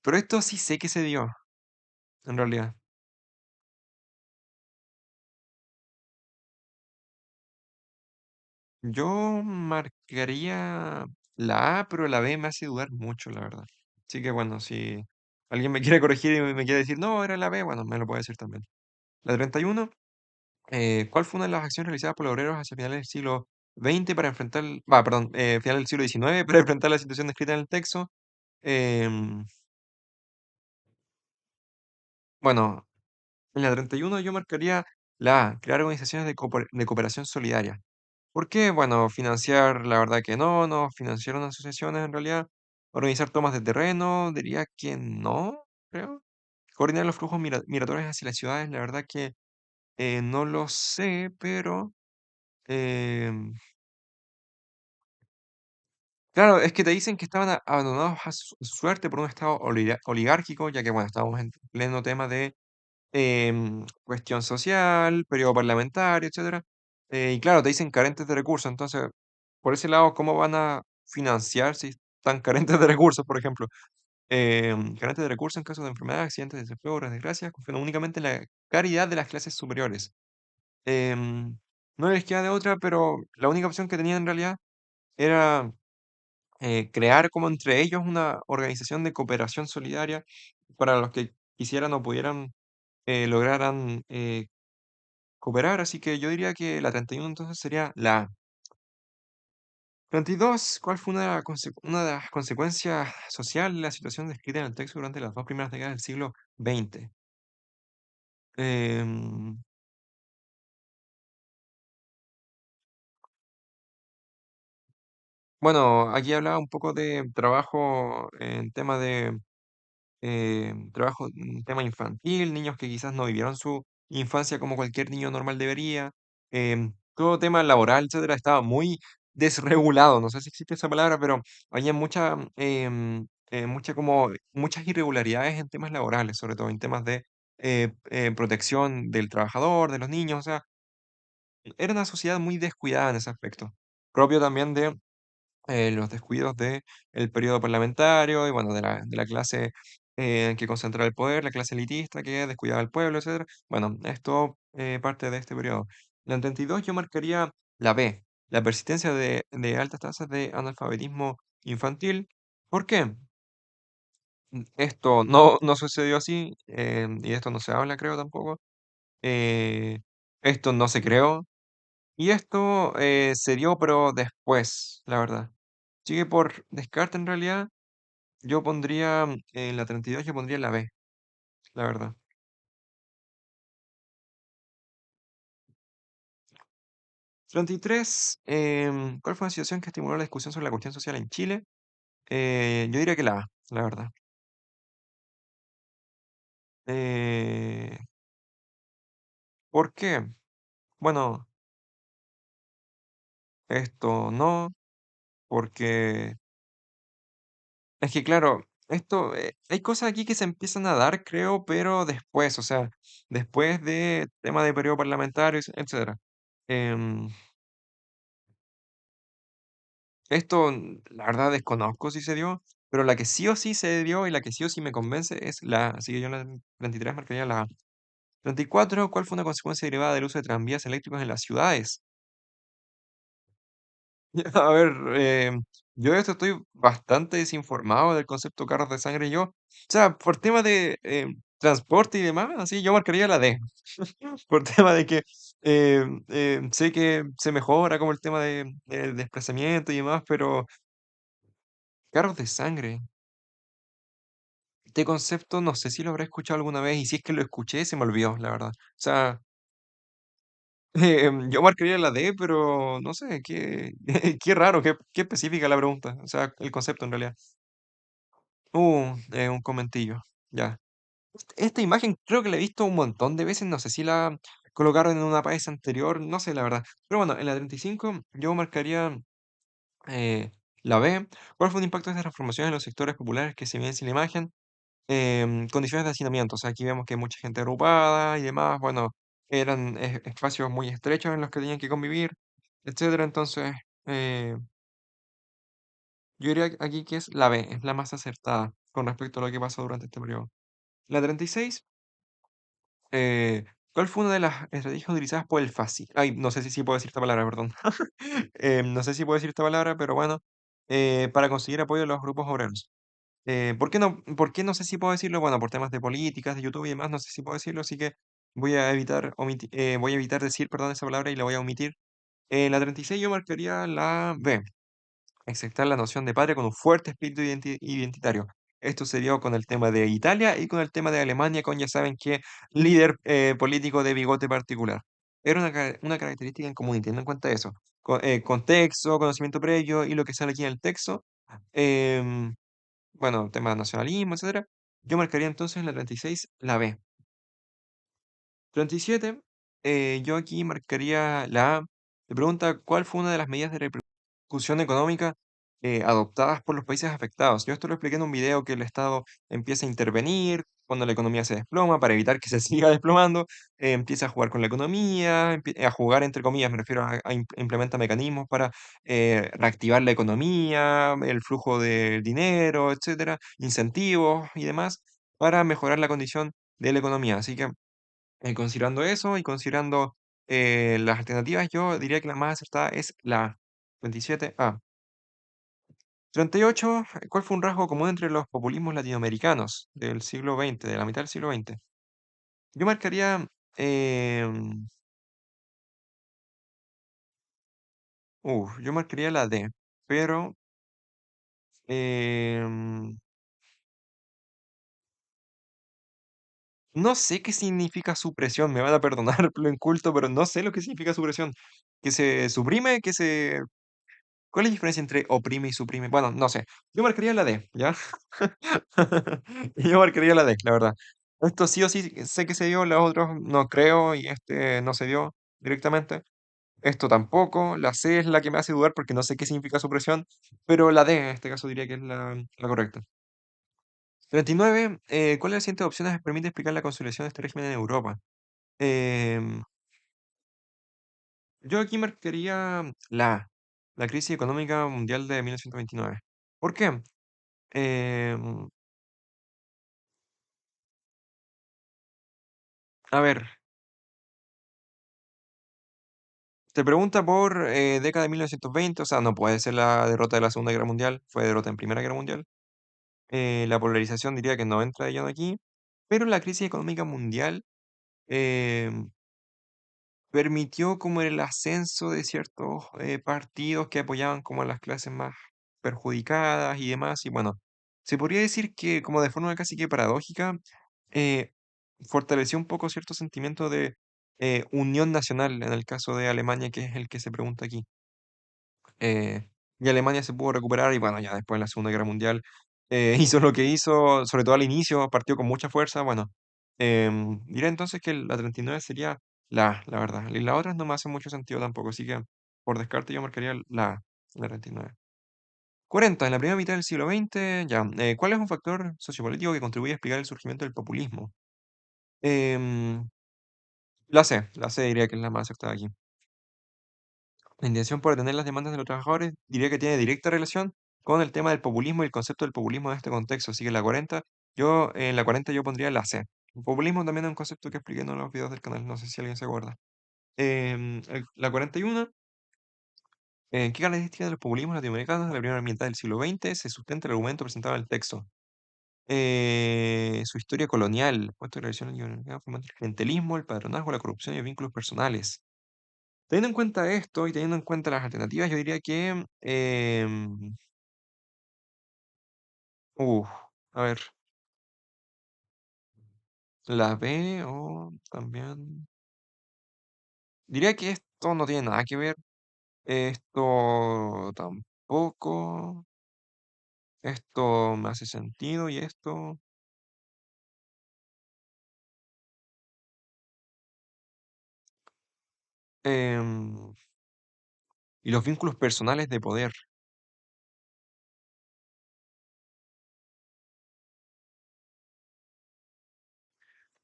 Pero esto sí sé que se dio, en realidad. Yo marcaría la A, pero la B me hace dudar mucho, la verdad. Así que bueno, si alguien me quiere corregir y me quiere decir, no, era la B, bueno, me lo puede decir también. La 31, ¿cuál fue una de las acciones realizadas por los obreros hacia finales del siglo XX para enfrentar, perdón, final del siglo XIX para enfrentar la situación descrita en el texto? Em, bueno, en la 31 yo marcaría la A, crear organizaciones de cooperación solidaria. ¿Por qué? Bueno, financiar, la verdad que no financiar unas asociaciones en realidad, organizar tomas de terreno, diría que no, creo. Coordinar los flujos migratorios hacia las ciudades, la verdad que no lo sé, pero em, claro, es que te dicen que estaban abandonados a su suerte por un estado oligárquico, ya que bueno, estábamos en pleno tema de cuestión social, periodo parlamentario, etcétera. Y claro, te dicen carentes de recursos, entonces, por ese lado, ¿cómo van a financiar si están carentes de recursos, por ejemplo? Carentes de recursos en caso de enfermedad, accidentes, desempleo, obras desgracias, confiando únicamente en la caridad de las clases superiores. Em, no les queda de otra, pero la única opción que tenían en realidad era crear como entre ellos una organización de cooperación solidaria para los que quisieran o pudieran lograran cooperar, así que yo diría que la 31 entonces sería la A. 32, ¿cuál fue una de las consecuencias sociales de la situación descrita en el texto durante las dos primeras décadas del siglo XX? Em, bueno, aquí hablaba un poco de trabajo en tema de trabajo, tema infantil, niños que quizás no vivieron su infancia como cualquier niño normal debería, todo tema laboral, etcétera, estaba muy desregulado, no sé si existe esa palabra, pero había muchas irregularidades en temas laborales, sobre todo en temas de protección del trabajador, de los niños, o sea, era una sociedad muy descuidada en ese aspecto, propio también de los descuidos de el periodo parlamentario y bueno, de la clase que concentraba el poder, la clase elitista que descuidaba al pueblo, etcétera. Bueno, esto parte de este periodo. En el 32 yo marcaría la B, la persistencia de altas tasas de analfabetismo infantil. ¿Por qué? Esto no sucedió así y de esto no se habla, creo tampoco. eh, Esto no se creó y esto se dio, pero después, la verdad. Así que por descarte, en realidad, yo pondría en la 32, yo pondría la B, la verdad. 33, ¿cuál fue la situación que estimuló la discusión sobre la cuestión social en Chile? Yo diría que la A, la verdad. Eh, ¿Por qué? Bueno, esto no, porque es que claro, hay cosas aquí que se empiezan a dar, creo, pero después, o sea, después de tema de periodo parlamentario, etcétera. Em, Esto, la verdad, desconozco si se dio. pero la que sí o sí se dio y la que sí o sí me convence es la A. Así que yo en la 33 marcaría la A. 34, ¿cuál fue una consecuencia derivada del uso de tranvías eléctricos en las ciudades? A ver, yo de esto estoy bastante desinformado del concepto carros de sangre yo. O sea, por tema de transporte y demás, así yo marcaría la D. Por tema de que sé que se mejora como el tema de desplazamiento y demás, pero carros de sangre. Este concepto no sé si lo habré escuchado alguna vez y si es que lo escuché se me olvidó, la verdad. O sea, yo marcaría la D, pero no sé, qué, qué raro, qué específica la pregunta. O sea, el concepto en realidad. Un comentillo. Ya. Esta imagen creo que la he visto un montón de veces. No sé si la colocaron en una país anterior. No sé, la verdad. Pero bueno, en la 35 yo marcaría eh, la B. ¿Cuál fue el impacto de estas transformaciones en los sectores populares que se ven sin la imagen? Condiciones de hacinamiento. O sea, aquí vemos que hay mucha gente agrupada y demás. Bueno, eran espacios muy estrechos en los que tenían que convivir, etcétera. Entonces, eh, yo diría aquí que es la B, es la más acertada con respecto a lo que pasó durante este periodo. La 36, eh, ¿cuál fue una de las estrategias utilizadas por el fascismo? Ay, no sé si puedo decir esta palabra, perdón. No sé si puedo decir esta palabra, pero bueno, para conseguir apoyo de los grupos obreros. ¿Por qué no sé si puedo decirlo? Bueno, por temas de políticas, de YouTube y demás, no sé si puedo decirlo, así que voy a evitar decir, perdón, esa palabra y la voy a omitir. En la 36 yo marcaría la B. Aceptar la noción de patria con un fuerte espíritu identitario. Esto se dio con el tema de Italia y con el tema de Alemania, con ya saben qué líder político de bigote particular. Era una característica en común, y teniendo en cuenta eso. Contexto, conocimiento previo y lo que sale aquí en el texto. em, bueno, tema de nacionalismo, etcétera. Yo marcaría entonces en la 36 la B. 37, yo aquí marcaría la A. Me pregunta, ¿cuál fue una de las medidas de repercusión económica adoptadas por los países afectados? Yo esto lo expliqué en un video que el Estado empieza a intervenir cuando la economía se desploma para evitar que se siga desplomando, empieza a jugar con la economía, a jugar entre comillas, me refiero implementa mecanismos para reactivar la economía, el flujo de dinero, etcétera, incentivos y demás para mejorar la condición de la economía. Así que considerando eso y considerando las alternativas, yo diría que la más acertada es la 27A. 38, ¿cuál fue un rasgo común entre los populismos latinoamericanos del siglo XX, de la mitad del siglo XX? Yo marcaría, yo marcaría la D, pero em, no sé qué significa supresión, me van a perdonar lo inculto, pero no sé lo que significa supresión. Que se suprime, que se ¿Cuál es la diferencia entre oprime y suprime? Bueno, no sé. Yo marcaría la D, ¿ya? Yo marcaría la D, la verdad. Esto sí o sí sé que se dio, los otros no creo y este no se dio directamente. Esto tampoco. La C es la que me hace dudar porque no sé qué significa supresión, pero la D en este caso diría que es la correcta. 39. ¿Cuál de las siguientes opciones permite explicar la consolidación de este régimen en Europa? Em, yo aquí marcaría la crisis económica mundial de 1929. ¿Por qué? Em, a ver, te pregunta por década de 1920, o sea, no puede ser la derrota de la Segunda Guerra Mundial, fue derrota en Primera Guerra Mundial. La polarización diría que no entra de lleno aquí, pero la crisis económica mundial em, permitió como el ascenso de ciertos partidos que apoyaban como a las clases más perjudicadas y demás. Y bueno, se podría decir que como de forma casi que paradójica, eh, fortaleció un poco cierto sentimiento de unión nacional en el caso de Alemania, que es el que se pregunta aquí. eh, y Alemania se pudo recuperar y bueno, ya después en la Segunda Guerra Mundial hizo lo que hizo, sobre todo al inicio, partió con mucha fuerza. Bueno, diré entonces que la 39 sería la verdad. Y las otras no me hacen mucho sentido tampoco, así que por descarte yo marcaría la 39. 40, en la primera mitad del siglo XX, ya. ¿Cuál es un factor sociopolítico que contribuye a explicar el surgimiento del populismo? Em, la C diría que es la más acertada aquí. La intención por atender las demandas de los trabajadores diría que tiene directa relación. con el tema del populismo y el concepto del populismo en este contexto. Así que la 40, yo en la 40 yo pondría la C. El populismo también es un concepto que expliqué en uno de los videos del canal, no sé si alguien se acuerda. La 41, ¿en qué características de los populismos latinoamericanos de la primera mitad del siglo XX se sustenta el argumento presentado en el texto? Su historia colonial, puesto de relación latinoamericana, fomenta el clientelismo, el padronazgo, la corrupción y los vínculos personales. Teniendo en cuenta esto y teniendo en cuenta las alternativas, yo diría que, uf, a ver, la B o también, diría que esto no tiene nada que ver, esto tampoco, esto me hace sentido y esto, em, y los vínculos personales de poder.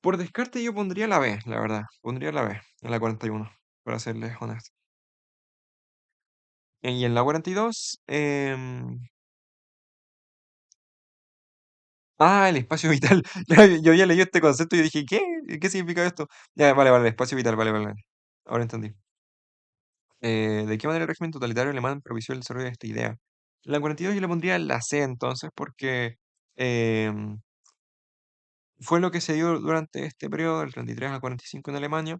Por descarte yo pondría la B, la verdad, pondría la B, en la 41, para serles honesto. Y en la 42, ah, el espacio vital. Ya, yo había leído este concepto y yo dije, ¿qué? ¿Qué significa esto? Ya, vale, vale, el espacio vital, vale, vale, vale. Ahora entendí. ¿De qué manera el régimen totalitario alemán propició el desarrollo de esta idea? La 42 yo le pondría la C entonces, porque em, fue lo que se dio durante este periodo, del 33 al 45 en Alemania,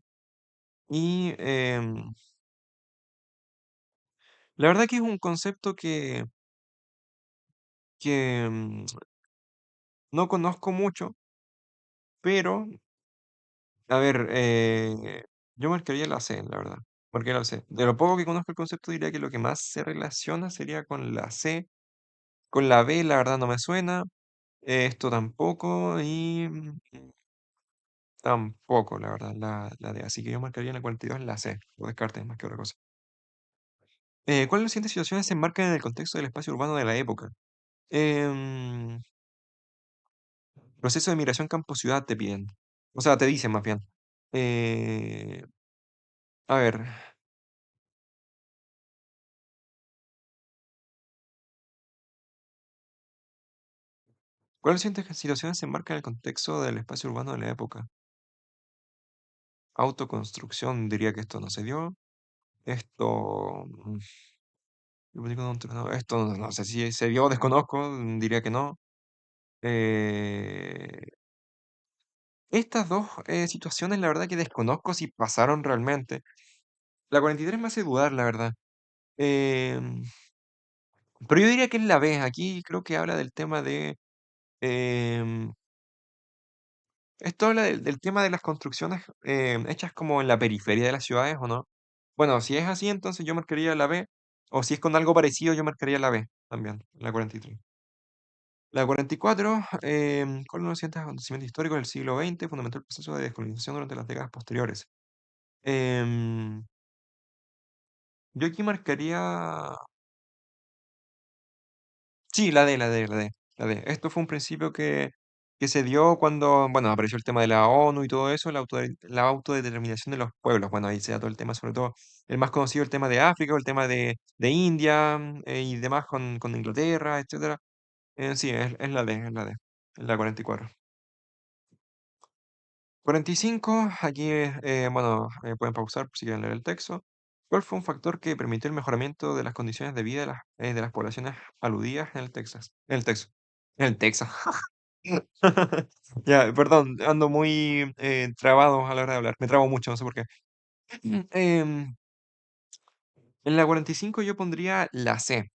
y la verdad que es un concepto que no conozco mucho, pero a ver, yo marcaría la C, la verdad. Marcaría la C. De lo poco que conozco el concepto, diría que lo que más se relaciona sería con la C. Con la B, la verdad no me suena. Esto tampoco. Y tampoco, la verdad, la D. Así que yo marcaría en la 42 la C. Lo descartes más que otra cosa. ¿Cuál de las siguientes situaciones se enmarcan en el contexto del espacio urbano de la época? Em, Proceso de migración campo-ciudad te piden. O sea, te dicen más bien. Eh, a ver. ¿Cuáles siguientes situaciones se enmarcan en el contexto del espacio urbano de la época? Autoconstrucción, diría que esto no se dio. Esto, esto no sé si se dio, desconozco, diría que no. Eh, Estas dos situaciones, la verdad que desconozco si pasaron realmente. La 43 me hace dudar, la verdad. Em, pero yo diría que es la B. Aquí creo que habla del tema de... em, esto habla del tema de las construcciones hechas como en la periferia de las ciudades, ¿o no? Bueno, si es así, entonces yo marcaría la B. O si es con algo parecido, yo marcaría la B también, la 43. La 44, ¿cuál de los siguientes acontecimientos históricos del siglo XX fundamentó el proceso de descolonización durante las décadas posteriores? Em, yo aquí marcaría... Sí, la D. Esto fue un principio que se dio cuando, bueno, apareció el tema de la ONU y todo eso, la autodeterminación de los pueblos. Bueno, ahí se da todo el tema, sobre todo, el más conocido, el tema de África, o el tema de India, y demás con Inglaterra, etcétera. Sí, es la D, es la 44. 45, aquí, bueno, pueden pausar si quieren leer el texto. ¿Cuál fue un factor que permitió el mejoramiento de las condiciones de vida de las poblaciones aludidas en el Texas? En el texto. En el Texas. Ya, perdón, ando muy trabado a la hora de hablar. Me trabo mucho, no sé por qué. Em, en la 45 yo pondría la C,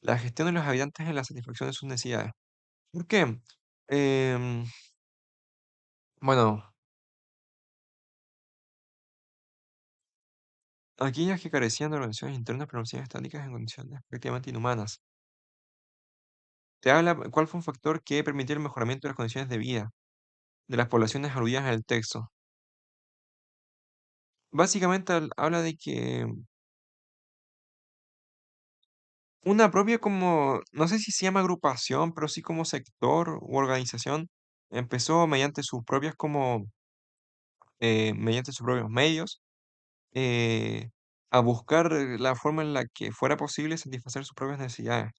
la gestión de los habitantes en la satisfacción de sus necesidades. ¿Por qué? Em, bueno, aquellas que carecían de organizaciones internas, producciones estáticas en condiciones prácticamente inhumanas. Te habla cuál fue un factor que permitió el mejoramiento de las condiciones de vida de las poblaciones aludidas en el texto. Básicamente habla de que una propia como, no sé si se llama agrupación, pero sí como sector u organización, empezó mediante sus propios medios, eh, a buscar la forma en la que fuera posible satisfacer sus propias necesidades.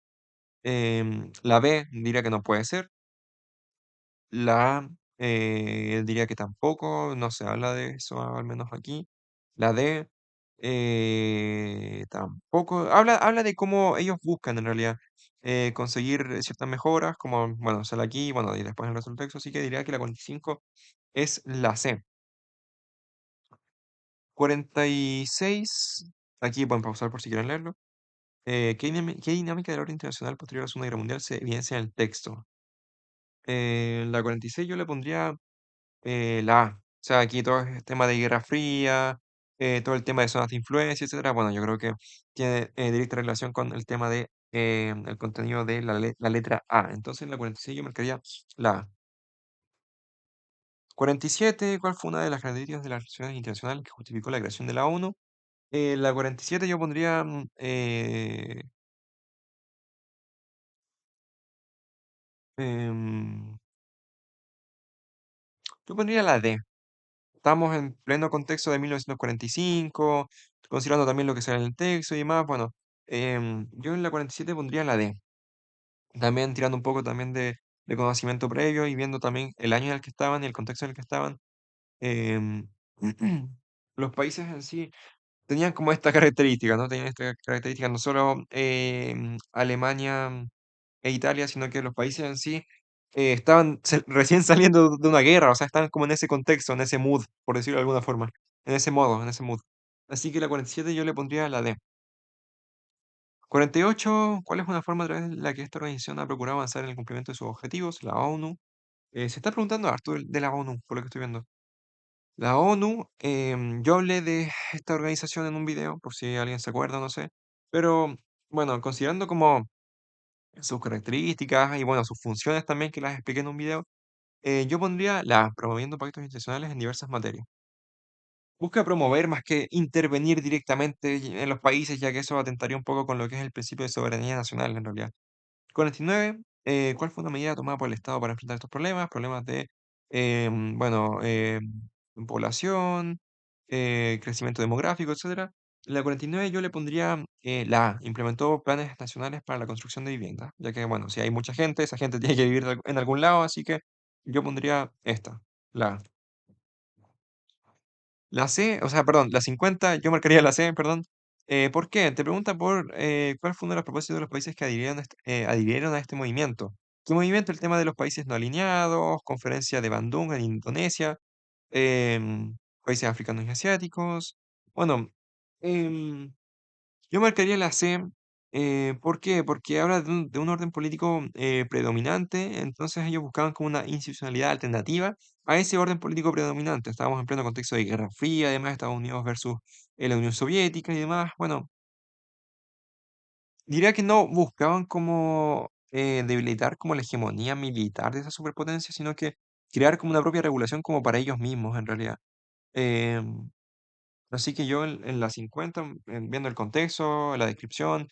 La B diría que no puede ser. La A, diría que tampoco, no se habla de eso, al menos aquí. La D, tampoco. Habla de cómo ellos buscan en realidad conseguir ciertas mejoras, como, bueno, sale aquí, bueno, y después en el resto del texto, así que diría que la 45 es la C. 46, aquí pueden pausar por si quieren leerlo. ¿Qué dinámica del orden internacional posterior a la Segunda Guerra Mundial se evidencia en el texto? La 46 yo le pondría la A. O sea, aquí todo el tema de Guerra Fría, todo el tema de zonas de influencia, etcétera. Bueno, yo creo que tiene directa relación con el tema de el contenido de la letra A. Entonces, la 46 yo marcaría la A. 47, ¿cuál fue una de las características de las relaciones internacionales que justificó la creación de la ONU? La 47 yo pondría, em, yo pondría la D. Estamos en pleno contexto de 1945, considerando también lo que sale en el texto y demás. Bueno, yo en la 47 pondría la D. También tirando un poco también de conocimiento previo y viendo también el año en el que estaban y el contexto en el que estaban. em, los países en sí tenían como esta característica, ¿no? Tenían esta característica no solo Alemania e Italia, sino que los países en sí estaban recién saliendo de una guerra, o sea, estaban como en ese contexto, en ese mood, por decirlo de alguna forma, en ese modo, en ese mood. Así que la 47 yo le pondría la D. 48, ¿cuál es una forma a través de la que esta organización ha procurado avanzar en el cumplimiento de sus objetivos? La ONU. Se está preguntando harto de la ONU, por lo que estoy viendo. La ONU, yo hablé de esta organización en un video, por si alguien se acuerda, no sé. Pero bueno, considerando como sus características y bueno, sus funciones también, que las expliqué en un video, yo pondría la promoviendo pactos internacionales en diversas materias. Busca promover más que intervenir directamente en los países, ya que eso atentaría un poco con lo que es el principio de soberanía nacional en realidad. 49, ¿cuál fue una medida tomada por el Estado para enfrentar estos problemas? Problemas de, bueno, población, crecimiento demográfico, etcétera. La 49 yo le pondría la A, implementó planes nacionales para la construcción de viviendas, ya que, bueno, si hay mucha gente, esa gente tiene que vivir en algún lado, así que yo pondría esta, la A. La C, o sea, perdón, la 50, yo marcaría la C, perdón. ¿Por qué? Te pregunta por cuál fue uno de los propósitos de los países que adhirieron a este movimiento. ¿Qué movimiento? El tema de los países no alineados, conferencia de Bandung en Indonesia, países africanos y asiáticos. Bueno, em, yo marcaría la C. ¿Por qué? Porque habla de un orden político predominante, entonces ellos buscaban como una institucionalidad alternativa a ese orden político predominante. Estábamos en pleno contexto de Guerra Fría, además Estados Unidos versus la Unión Soviética y demás. Bueno, diría que no buscaban como debilitar como la hegemonía militar de esa superpotencia, sino que crear como una propia regulación como para ellos mismos en realidad. Em, Así que yo en la 50, viendo el contexto, la descripción,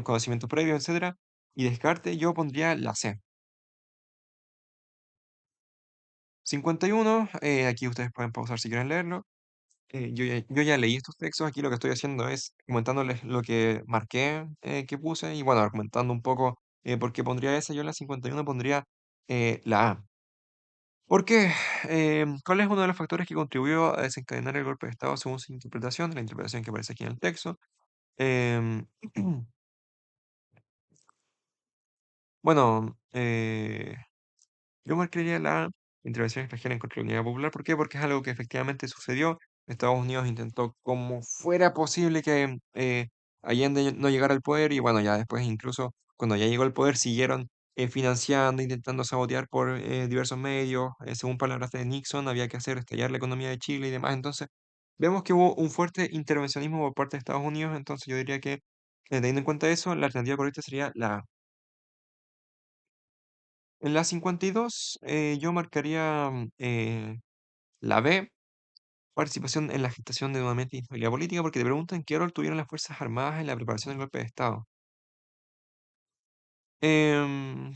conocimiento previo, etcétera, y descarte, yo pondría la C. 51, aquí ustedes pueden pausar si quieren leerlo. Yo ya leí estos textos, aquí lo que estoy haciendo es comentándoles lo que marqué, que puse, y bueno, argumentando un poco por qué pondría esa. Yo en la 51 pondría la A. ¿Por qué? ¿Cuál es uno de los factores que contribuyó a desencadenar el golpe de Estado según su interpretación, la interpretación que aparece aquí en el texto? Em, bueno, yo marcaría la intervención extranjera en contra de la unidad popular. ¿Por qué? Porque es algo que efectivamente sucedió. Estados Unidos intentó como fuera posible que Allende no llegara al poder y bueno, ya después incluso cuando ya llegó al poder siguieron financiando, intentando sabotear por diversos medios. Según palabras de Nixon, había que hacer estallar la economía de Chile y demás. Entonces, vemos que hubo un fuerte intervencionismo por parte de Estados Unidos. Entonces, yo diría que teniendo en cuenta eso, la alternativa correcta sería la A. En la 52, yo marcaría la B, participación en la gestación de nuevamente inestabilidad política, porque te preguntan qué rol tuvieron las Fuerzas Armadas en la preparación del golpe de Estado. Em,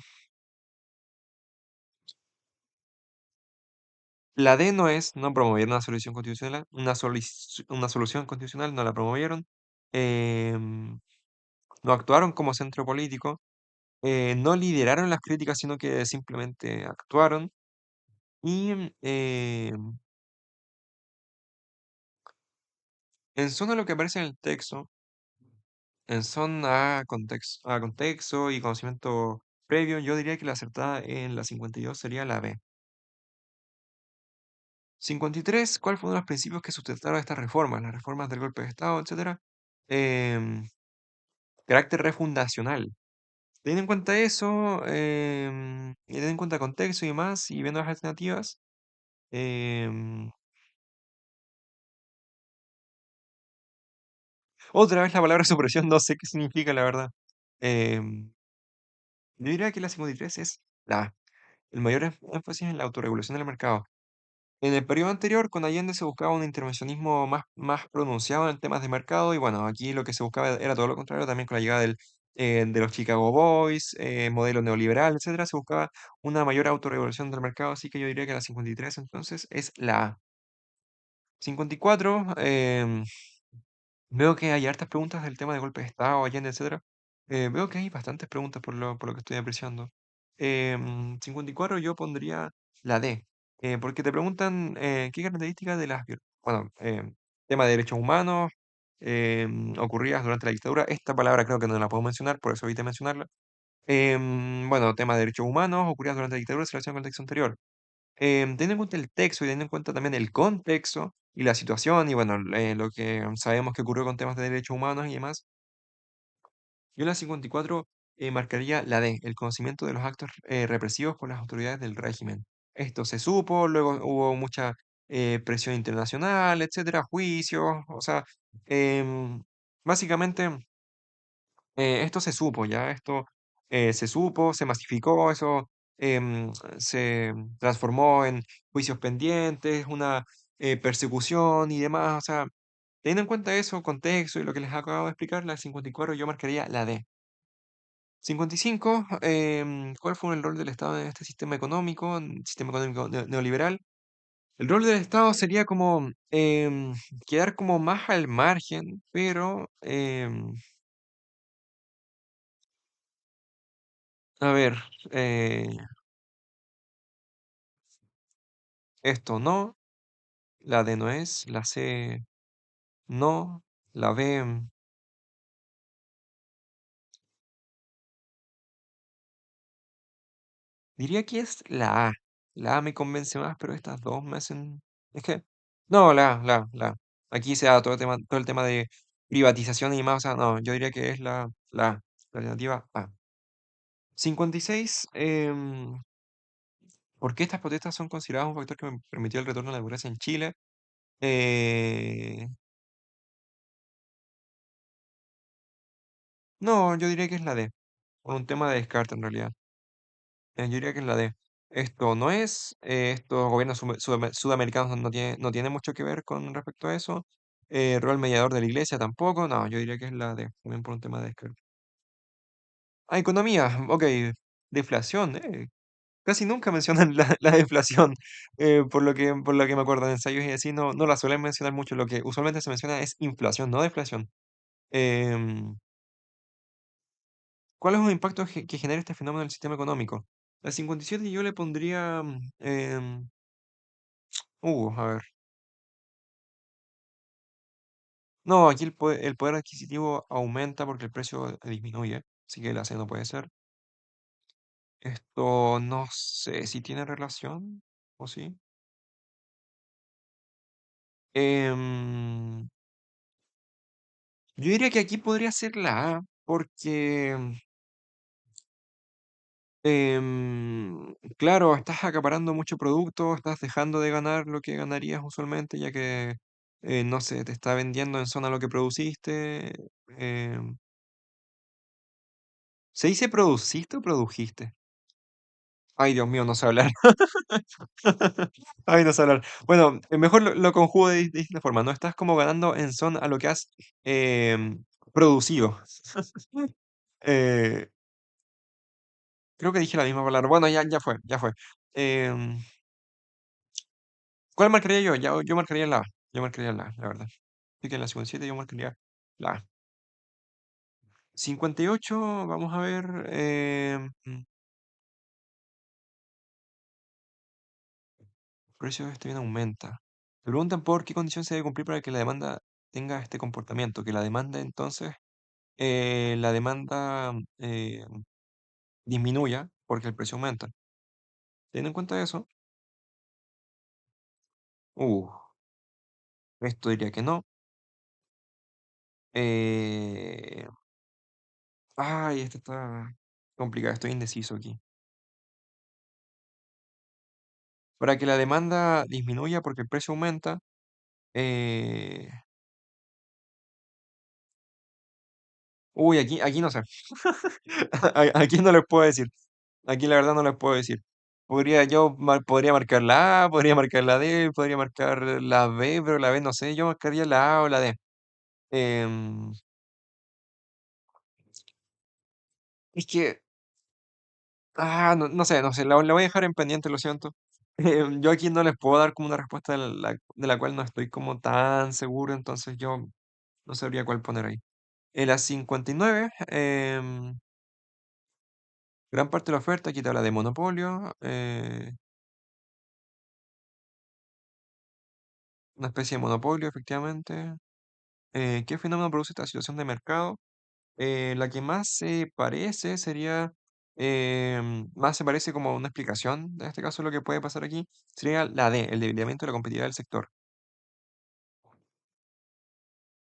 la D no promovieron una solución constitucional, una solución constitucional, no la promovieron. Em, no actuaron como centro político. no lideraron las críticas, sino que simplemente actuaron. Y en zona lo que aparece en el texto, en son a contexto y conocimiento previo, yo diría que la acertada en la 52 sería la B. 53, ¿cuál fue uno de los principios que sustentaron estas reformas? Las reformas del golpe de Estado, etcétera. Em, Carácter refundacional. Teniendo en cuenta eso, y teniendo en cuenta contexto y demás, y viendo las alternativas, em, otra vez la palabra supresión, no sé qué significa, la verdad. Em, yo diría que la 53 es la A. El mayor énfasis en la autorregulación del mercado. En el periodo anterior, con Allende se buscaba un intervencionismo más pronunciado en temas de mercado, y bueno, aquí lo que se buscaba era todo lo contrario, también con la llegada de los Chicago Boys, modelo neoliberal, etcétera, se buscaba una mayor autorregulación del mercado, así que yo diría que la 53 entonces es la A. 54, veo que hay hartas preguntas del tema de golpe de Estado, Allende, etcétera. Veo que hay bastantes preguntas por lo que estoy apreciando. 54 yo pondría la D, porque te preguntan qué características de bueno, tema de derechos humanos ocurridas durante la dictadura. Esta palabra creo que no la puedo mencionar, por eso evité mencionarla. Bueno, tema de derechos humanos ocurridas durante la dictadura se relaciona con el texto anterior. Teniendo en cuenta el texto y teniendo en cuenta también el contexto y la situación y bueno, lo que sabemos que ocurrió con temas de derechos humanos y demás, yo en la 54 marcaría la D, el conocimiento de los actos represivos por las autoridades del régimen. Esto se supo, luego hubo mucha presión internacional, etcétera, juicios, o sea, em, básicamente esto se supo, ya, esto se supo, se masificó, eso se transformó en juicios pendientes, una persecución y demás, o sea, teniendo en cuenta eso, contexto y lo que les acabo de explicar, la 54 yo marcaría la D. 55, ¿cuál fue el rol del Estado en este sistema económico neoliberal? El rol del Estado sería como quedar como más al margen, pero a ver, eh, esto no, la D no es, la C no, la B, diría que es la A. La A me convence más, pero estas dos me hacen... Es que... No, la A. Aquí se da todo el tema de privatización y más, o sea, no, yo diría que es la A, la alternativa A. 56, ¿por qué estas protestas son consideradas un factor que me permitió el retorno a la democracia en Chile? Eh, no, yo diría que es la D, por un tema de descarte en realidad. Yo diría que es la D. Esto no es, estos gobiernos sudamericanos no tiene mucho que ver con respecto a eso. Rol mediador de la iglesia tampoco. No, yo diría que es la D, también por un tema de descarte. Ah, economía, ok. Deflación, casi nunca mencionan la deflación, por lo que me acuerdo de ensayos y así, no la suelen mencionar mucho. Lo que usualmente se menciona es inflación, no deflación. Em, ¿Cuál es los impactos que genera este fenómeno en el sistema económico? La 57 yo le pondría, a ver. No, aquí el poder adquisitivo aumenta porque el precio disminuye, así que la C no puede ser. Esto no sé si tiene relación o sí. Em, yo diría que aquí podría ser la A, porque, claro, estás acaparando mucho producto, estás dejando de ganar lo que ganarías usualmente, ya que, no sé, te está vendiendo en zona lo que produciste. em, ¿Se dice produciste o produjiste? Ay, Dios mío, no sé hablar. Ay, no sé hablar. Bueno, mejor lo conjugo de distinta forma. No estás como ganando en son a lo que has producido. Eh, Creo que dije la misma palabra. Bueno, ya fue, ya fue. Em, ¿Cuál marcaría yo? Yo marcaría la A. Yo marcaría la A, la verdad. Así que en la 57 yo marcaría la A. 58, vamos a ver. Precio de este bien aumenta. Se preguntan por qué condición se debe cumplir para que la demanda tenga este comportamiento. Que la demanda entonces, la demanda disminuya porque el precio aumenta. Teniendo en cuenta eso, uh, esto diría que no. Eh, ay, esto está complicado, estoy indeciso aquí. Para que la demanda disminuya porque el precio aumenta, eh, uy, aquí no sé. Aquí no les puedo decir. Aquí la verdad no les puedo decir. Podría marcar la A, podría marcar la D, podría marcar la B, pero la B no sé, yo marcaría la A o la D. Em, es que, no sé, la voy a dejar en pendiente, lo siento. Yo aquí no les puedo dar como una respuesta de la cual no estoy como tan seguro, entonces yo no sabría cuál poner ahí. En la 59, gran parte de la oferta, aquí te habla de monopolio, una especie de monopolio, efectivamente. ¿Qué fenómeno produce esta situación de mercado? La que más se parece sería, más se parece como una explicación, en este caso lo que puede pasar aquí, sería la D, el debilitamiento de la competitividad del sector.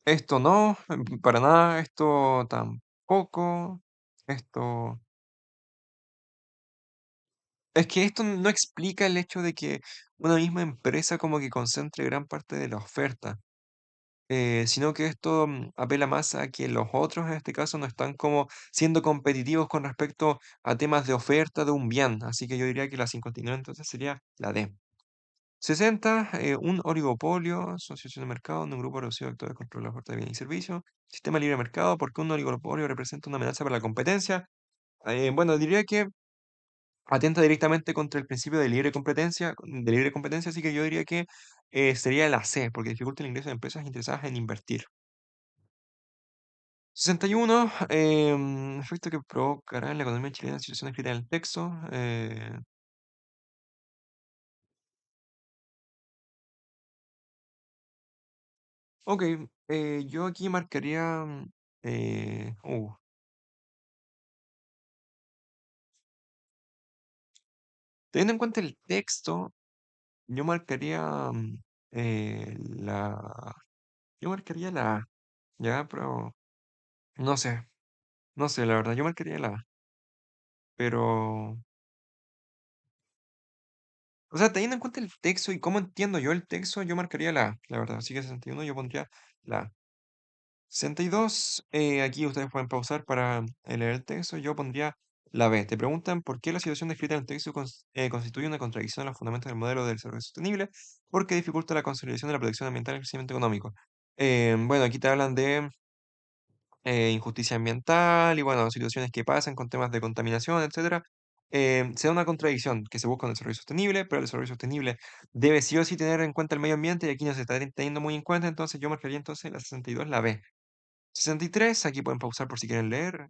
Esto no, para nada, esto tampoco, esto... Es que esto no explica el hecho de que una misma empresa como que concentre gran parte de la oferta. Sino que esto apela más a que los otros en este caso no están como siendo competitivos con respecto a temas de oferta de un bien. Así que yo diría que la 59 entonces sería la D. 60, un oligopolio, asociación de mercado, donde un grupo reducido de actores controla la oferta de bienes y servicios. Sistema de libre mercado, ¿por qué un oligopolio representa una amenaza para la competencia? Bueno, diría que atenta directamente contra el principio de libre competencia, así que yo diría que sería la C, porque dificulta el ingreso de empresas interesadas en invertir. 61, efecto que provocará en la economía chilena situación escrita en el texto. Ok, yo aquí marcaría, eh, uh, teniendo en cuenta el texto, yo marcaría la, yo marcaría la A, ya, pero no sé, no sé, la verdad, yo marcaría la A, pero, o sea, teniendo en cuenta el texto y cómo entiendo yo el texto, yo marcaría la A, la verdad, así que 61 yo pondría la A. 62, aquí ustedes pueden pausar para leer el texto. Yo pondría la B. Te preguntan por qué la situación descrita en el texto constituye una contradicción en los fundamentos del modelo del desarrollo sostenible, porque dificulta la consolidación de la protección ambiental y el crecimiento económico. Bueno, aquí te hablan de injusticia ambiental y bueno, situaciones que pasan con temas de contaminación, etcétera. Se da una contradicción que se busca un desarrollo sostenible, pero el desarrollo sostenible debe sí o sí tener en cuenta el medio ambiente y aquí no se está teniendo muy en cuenta, entonces yo marcaría entonces la 62, la B. 63, aquí pueden pausar por si quieren leer.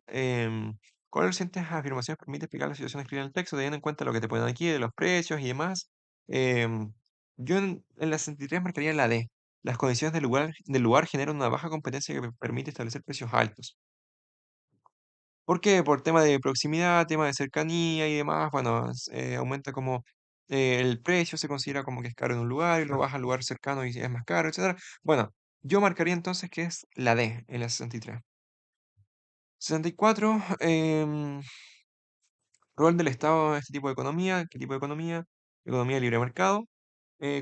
¿Cuál de las siguientes afirmaciones permite explicar la situación escrita en el texto, teniendo en cuenta lo que te ponen aquí de los precios y demás? Em, yo en la 63 marcaría la D. Las condiciones del lugar generan una baja competencia que permite establecer precios altos. ¿Por qué? Por tema de proximidad, tema de cercanía y demás. Bueno, aumenta como el precio, se considera como que es caro en un lugar y lo vas al lugar cercano y es más caro, etcétera. Bueno, yo marcaría entonces que es la D en la 63. 64, rol del Estado en este tipo de economía. ¿Qué tipo de economía? Economía de libre mercado.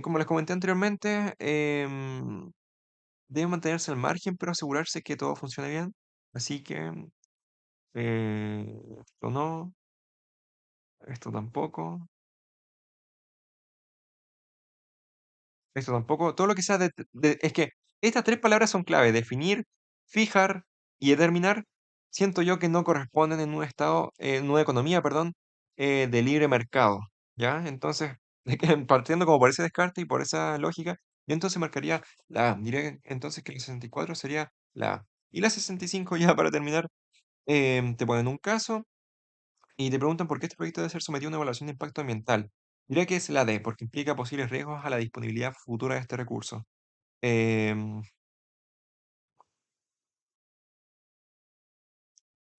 Como les comenté anteriormente, debe mantenerse al margen, pero asegurarse que todo funcione bien. Así que esto no, esto tampoco, esto tampoco. Todo lo que sea es que estas tres palabras son clave: definir, fijar y determinar. Siento yo que no corresponden en un estado, en una economía, perdón, de libre mercado, ¿ya? Entonces, partiendo como por ese descarte y por esa lógica, yo entonces marcaría la A. Diré entonces que el 64 sería la A. Y la 65 ya para terminar, te ponen un caso y te preguntan por qué este proyecto debe ser sometido a una evaluación de impacto ambiental. Diría que es la D, porque implica posibles riesgos a la disponibilidad futura de este recurso. Em,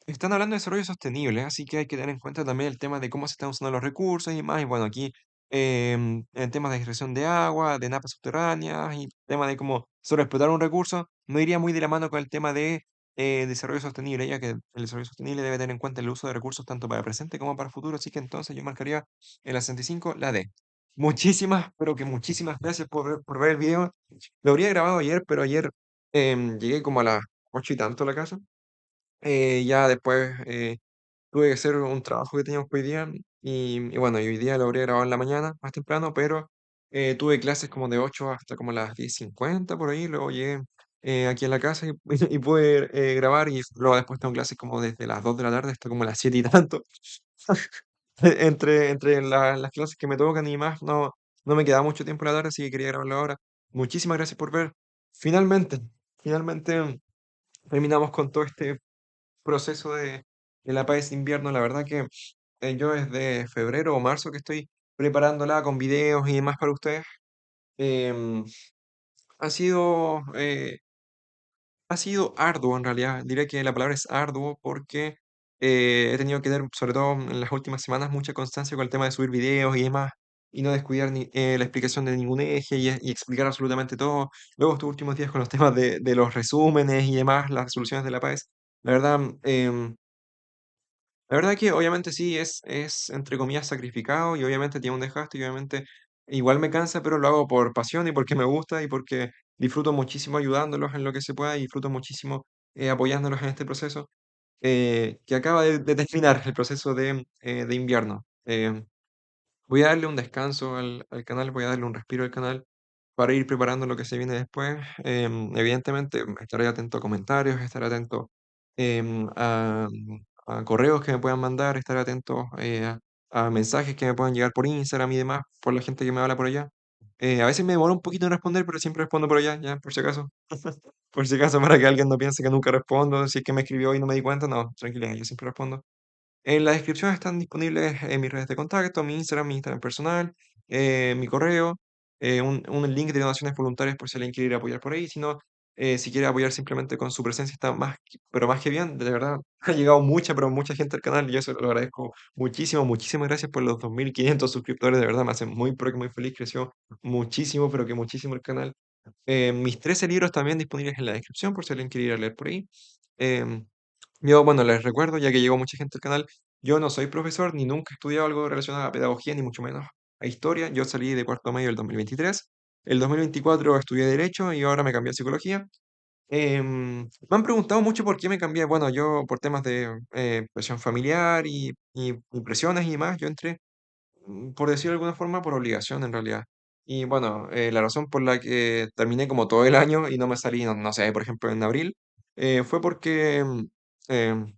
Están hablando de desarrollo sostenible, así que hay que tener en cuenta también el tema de cómo se están usando los recursos y más. Y bueno, aquí en temas de extracción de agua, de napas subterráneas y tema de cómo sobreexplotar un recurso, no iría muy de la mano con el tema de desarrollo sostenible, ya que el desarrollo sostenible debe tener en cuenta el uso de recursos tanto para presente como para futuro. Así que entonces yo marcaría en la 65 la D. Muchísimas, pero que muchísimas gracias por ver el video. Lo habría grabado ayer, pero ayer llegué como a las 8 y tanto a la casa. Ya después tuve que hacer un trabajo que teníamos hoy día y bueno, y hoy día lo habría grabado en la mañana, más temprano, pero tuve clases como de 8 hasta como las 10:50 por ahí, luego llegué aquí a la casa y, y pude grabar y luego después tengo clases como desde las 2 de la tarde hasta como las 7 y tanto. Entre las clases que me tocan y más, no me queda mucho tiempo en la tarde, así que quería grabarlo ahora. Muchísimas gracias por ver. Finalmente, finalmente terminamos con todo este proceso de la paz de invierno. La verdad que yo desde febrero o marzo que estoy preparándola con videos y demás para ustedes. em, ha sido, ha sido arduo en realidad. Diré que la palabra es arduo porque he tenido que tener, sobre todo en las últimas semanas, mucha constancia con el tema de subir videos y demás. Y no descuidar la explicación de ningún eje y explicar absolutamente todo. Luego estos últimos días con los temas de los resúmenes y demás, las soluciones de la paz. La verdad, la verdad que obviamente sí es entre comillas sacrificado y obviamente tiene un desgaste y obviamente igual me cansa, pero lo hago por pasión y porque me gusta y porque disfruto muchísimo ayudándolos en lo que se pueda y disfruto muchísimo apoyándolos en este proceso que acaba de terminar el proceso de invierno. Voy a darle un descanso al canal, voy a darle un respiro al canal para ir preparando lo que se viene después. Evidentemente, estaré atento a comentarios, estaré atento a correos que me puedan mandar, estaré atento a mensajes que me puedan llegar por Instagram y demás, por la gente que me habla por allá. A veces me demoro un poquito en responder, pero siempre respondo por allá, ya, por si acaso. Por si acaso, para que alguien no piense que nunca respondo, si es que me escribió y no me di cuenta, no, tranquilidad, yo siempre respondo. En la descripción están disponibles mis redes de contacto, mi Instagram personal, mi correo, un link de donaciones voluntarias por si alguien quiere ir a apoyar por ahí. Si no, si quiere apoyar simplemente con su presencia, está más, pero más que bien. De verdad, ha llegado mucha, pero mucha gente al canal y yo eso lo agradezco muchísimo. Muchísimas gracias por los 2.500 suscriptores. De verdad, me hace muy, pero que muy feliz. Creció muchísimo, pero que muchísimo el canal. Mis 13 libros también disponibles en la descripción por si alguien quiere ir a leer por ahí. Em, yo, bueno, les recuerdo, ya que llegó mucha gente al canal, yo no soy profesor ni nunca he estudiado algo relacionado a pedagogía, ni mucho menos a historia. Yo salí de cuarto medio el 2023. El 2024 estudié Derecho y ahora me cambié a Psicología. Me han preguntado mucho por qué me cambié. Bueno, yo por temas de presión familiar y presiones y demás, yo entré, por decirlo de alguna forma, por obligación en realidad. Y bueno, la razón por la que terminé como todo el año y no me salí, no sé, por ejemplo, en abril, fue porque em,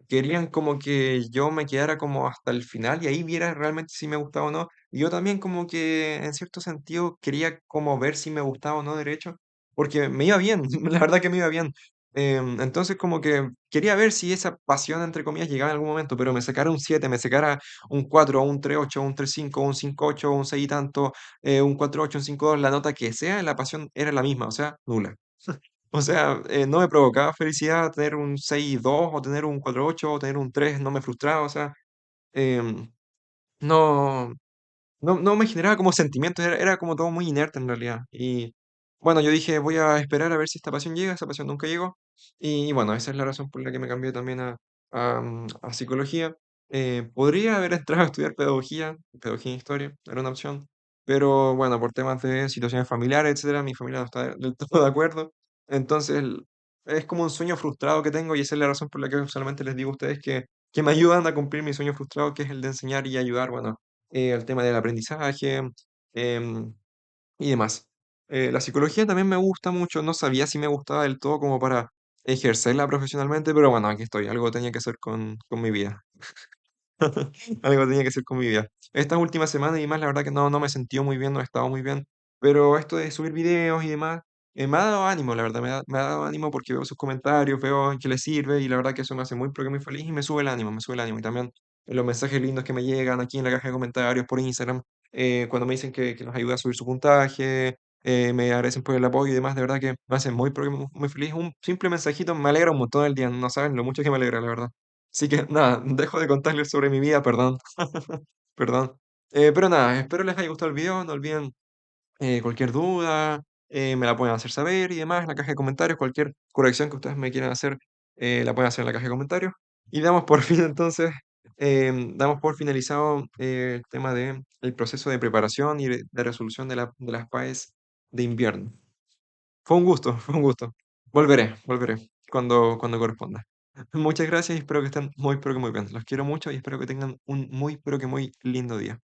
querían como que yo me quedara como hasta el final y ahí viera realmente si me gustaba o no. Y yo también como que en cierto sentido quería como ver si me gustaba o no derecho, porque me iba bien, la verdad que me iba bien. Entonces como que quería ver si esa pasión, entre comillas, llegaba en algún momento, pero me sacara un 7 me sacara un 4 un 3,8 un 3,5 un 5,8 un 6 y tanto, un 4,8 un 5,2 la nota que sea, la pasión era la misma, o sea, nula. O sea, no me provocaba felicidad tener un 6,2 o tener un 4,8 o tener un 3 no me frustraba, o sea, em, no, no me generaba como sentimientos, era como todo muy inerte en realidad. Y bueno, yo dije, voy a esperar a ver si esta pasión llega, esa pasión nunca llegó. Y bueno, esa es la razón por la que me cambié también a psicología. Podría haber entrado a estudiar pedagogía en historia, era una opción. Pero bueno, por temas de situaciones familiares, etcétera, mi familia no está del todo de acuerdo. Entonces, es como un sueño frustrado que tengo y esa es la razón por la que usualmente les digo a ustedes que me ayudan a cumplir mi sueño frustrado, que es el de enseñar y ayudar, bueno, al tema del aprendizaje em, y demás. La psicología también me gusta mucho, no sabía si me gustaba del todo como para ejercerla profesionalmente, pero bueno, aquí estoy, algo tenía que hacer con mi vida. Algo tenía que hacer con mi vida. Estas últimas semanas y más, la verdad que no me he sentido muy bien, no he estado muy bien, pero esto de subir videos y demás Me ha dado ánimo, la verdad, me ha dado ánimo porque veo sus comentarios, veo que les sirve y la verdad que eso me hace muy, pero que muy feliz y me sube el ánimo, me sube el ánimo. Y también los mensajes lindos que me llegan aquí en la caja de comentarios por Instagram, cuando me dicen que nos ayuda a subir su puntaje, me agradecen por el apoyo y demás, de verdad que me hacen muy, pero que muy feliz. Un simple mensajito me alegra un montón el día, no saben lo mucho que me alegra, la verdad. Así que nada, dejo de contarles sobre mi vida, perdón, perdón. Pero nada, espero les haya gustado el video, no olviden cualquier duda, me la pueden hacer saber y demás en la caja de comentarios. Cualquier corrección que ustedes me quieran hacer, la pueden hacer en la caja de comentarios. Y damos por fin entonces, damos por finalizado el tema del proceso de preparación y de resolución de las PAEs de invierno. Fue un gusto, fue un gusto. Volveré cuando corresponda. Muchas gracias y espero que estén muy, pero que muy bien. Los quiero mucho y espero que tengan un muy, pero que muy lindo día.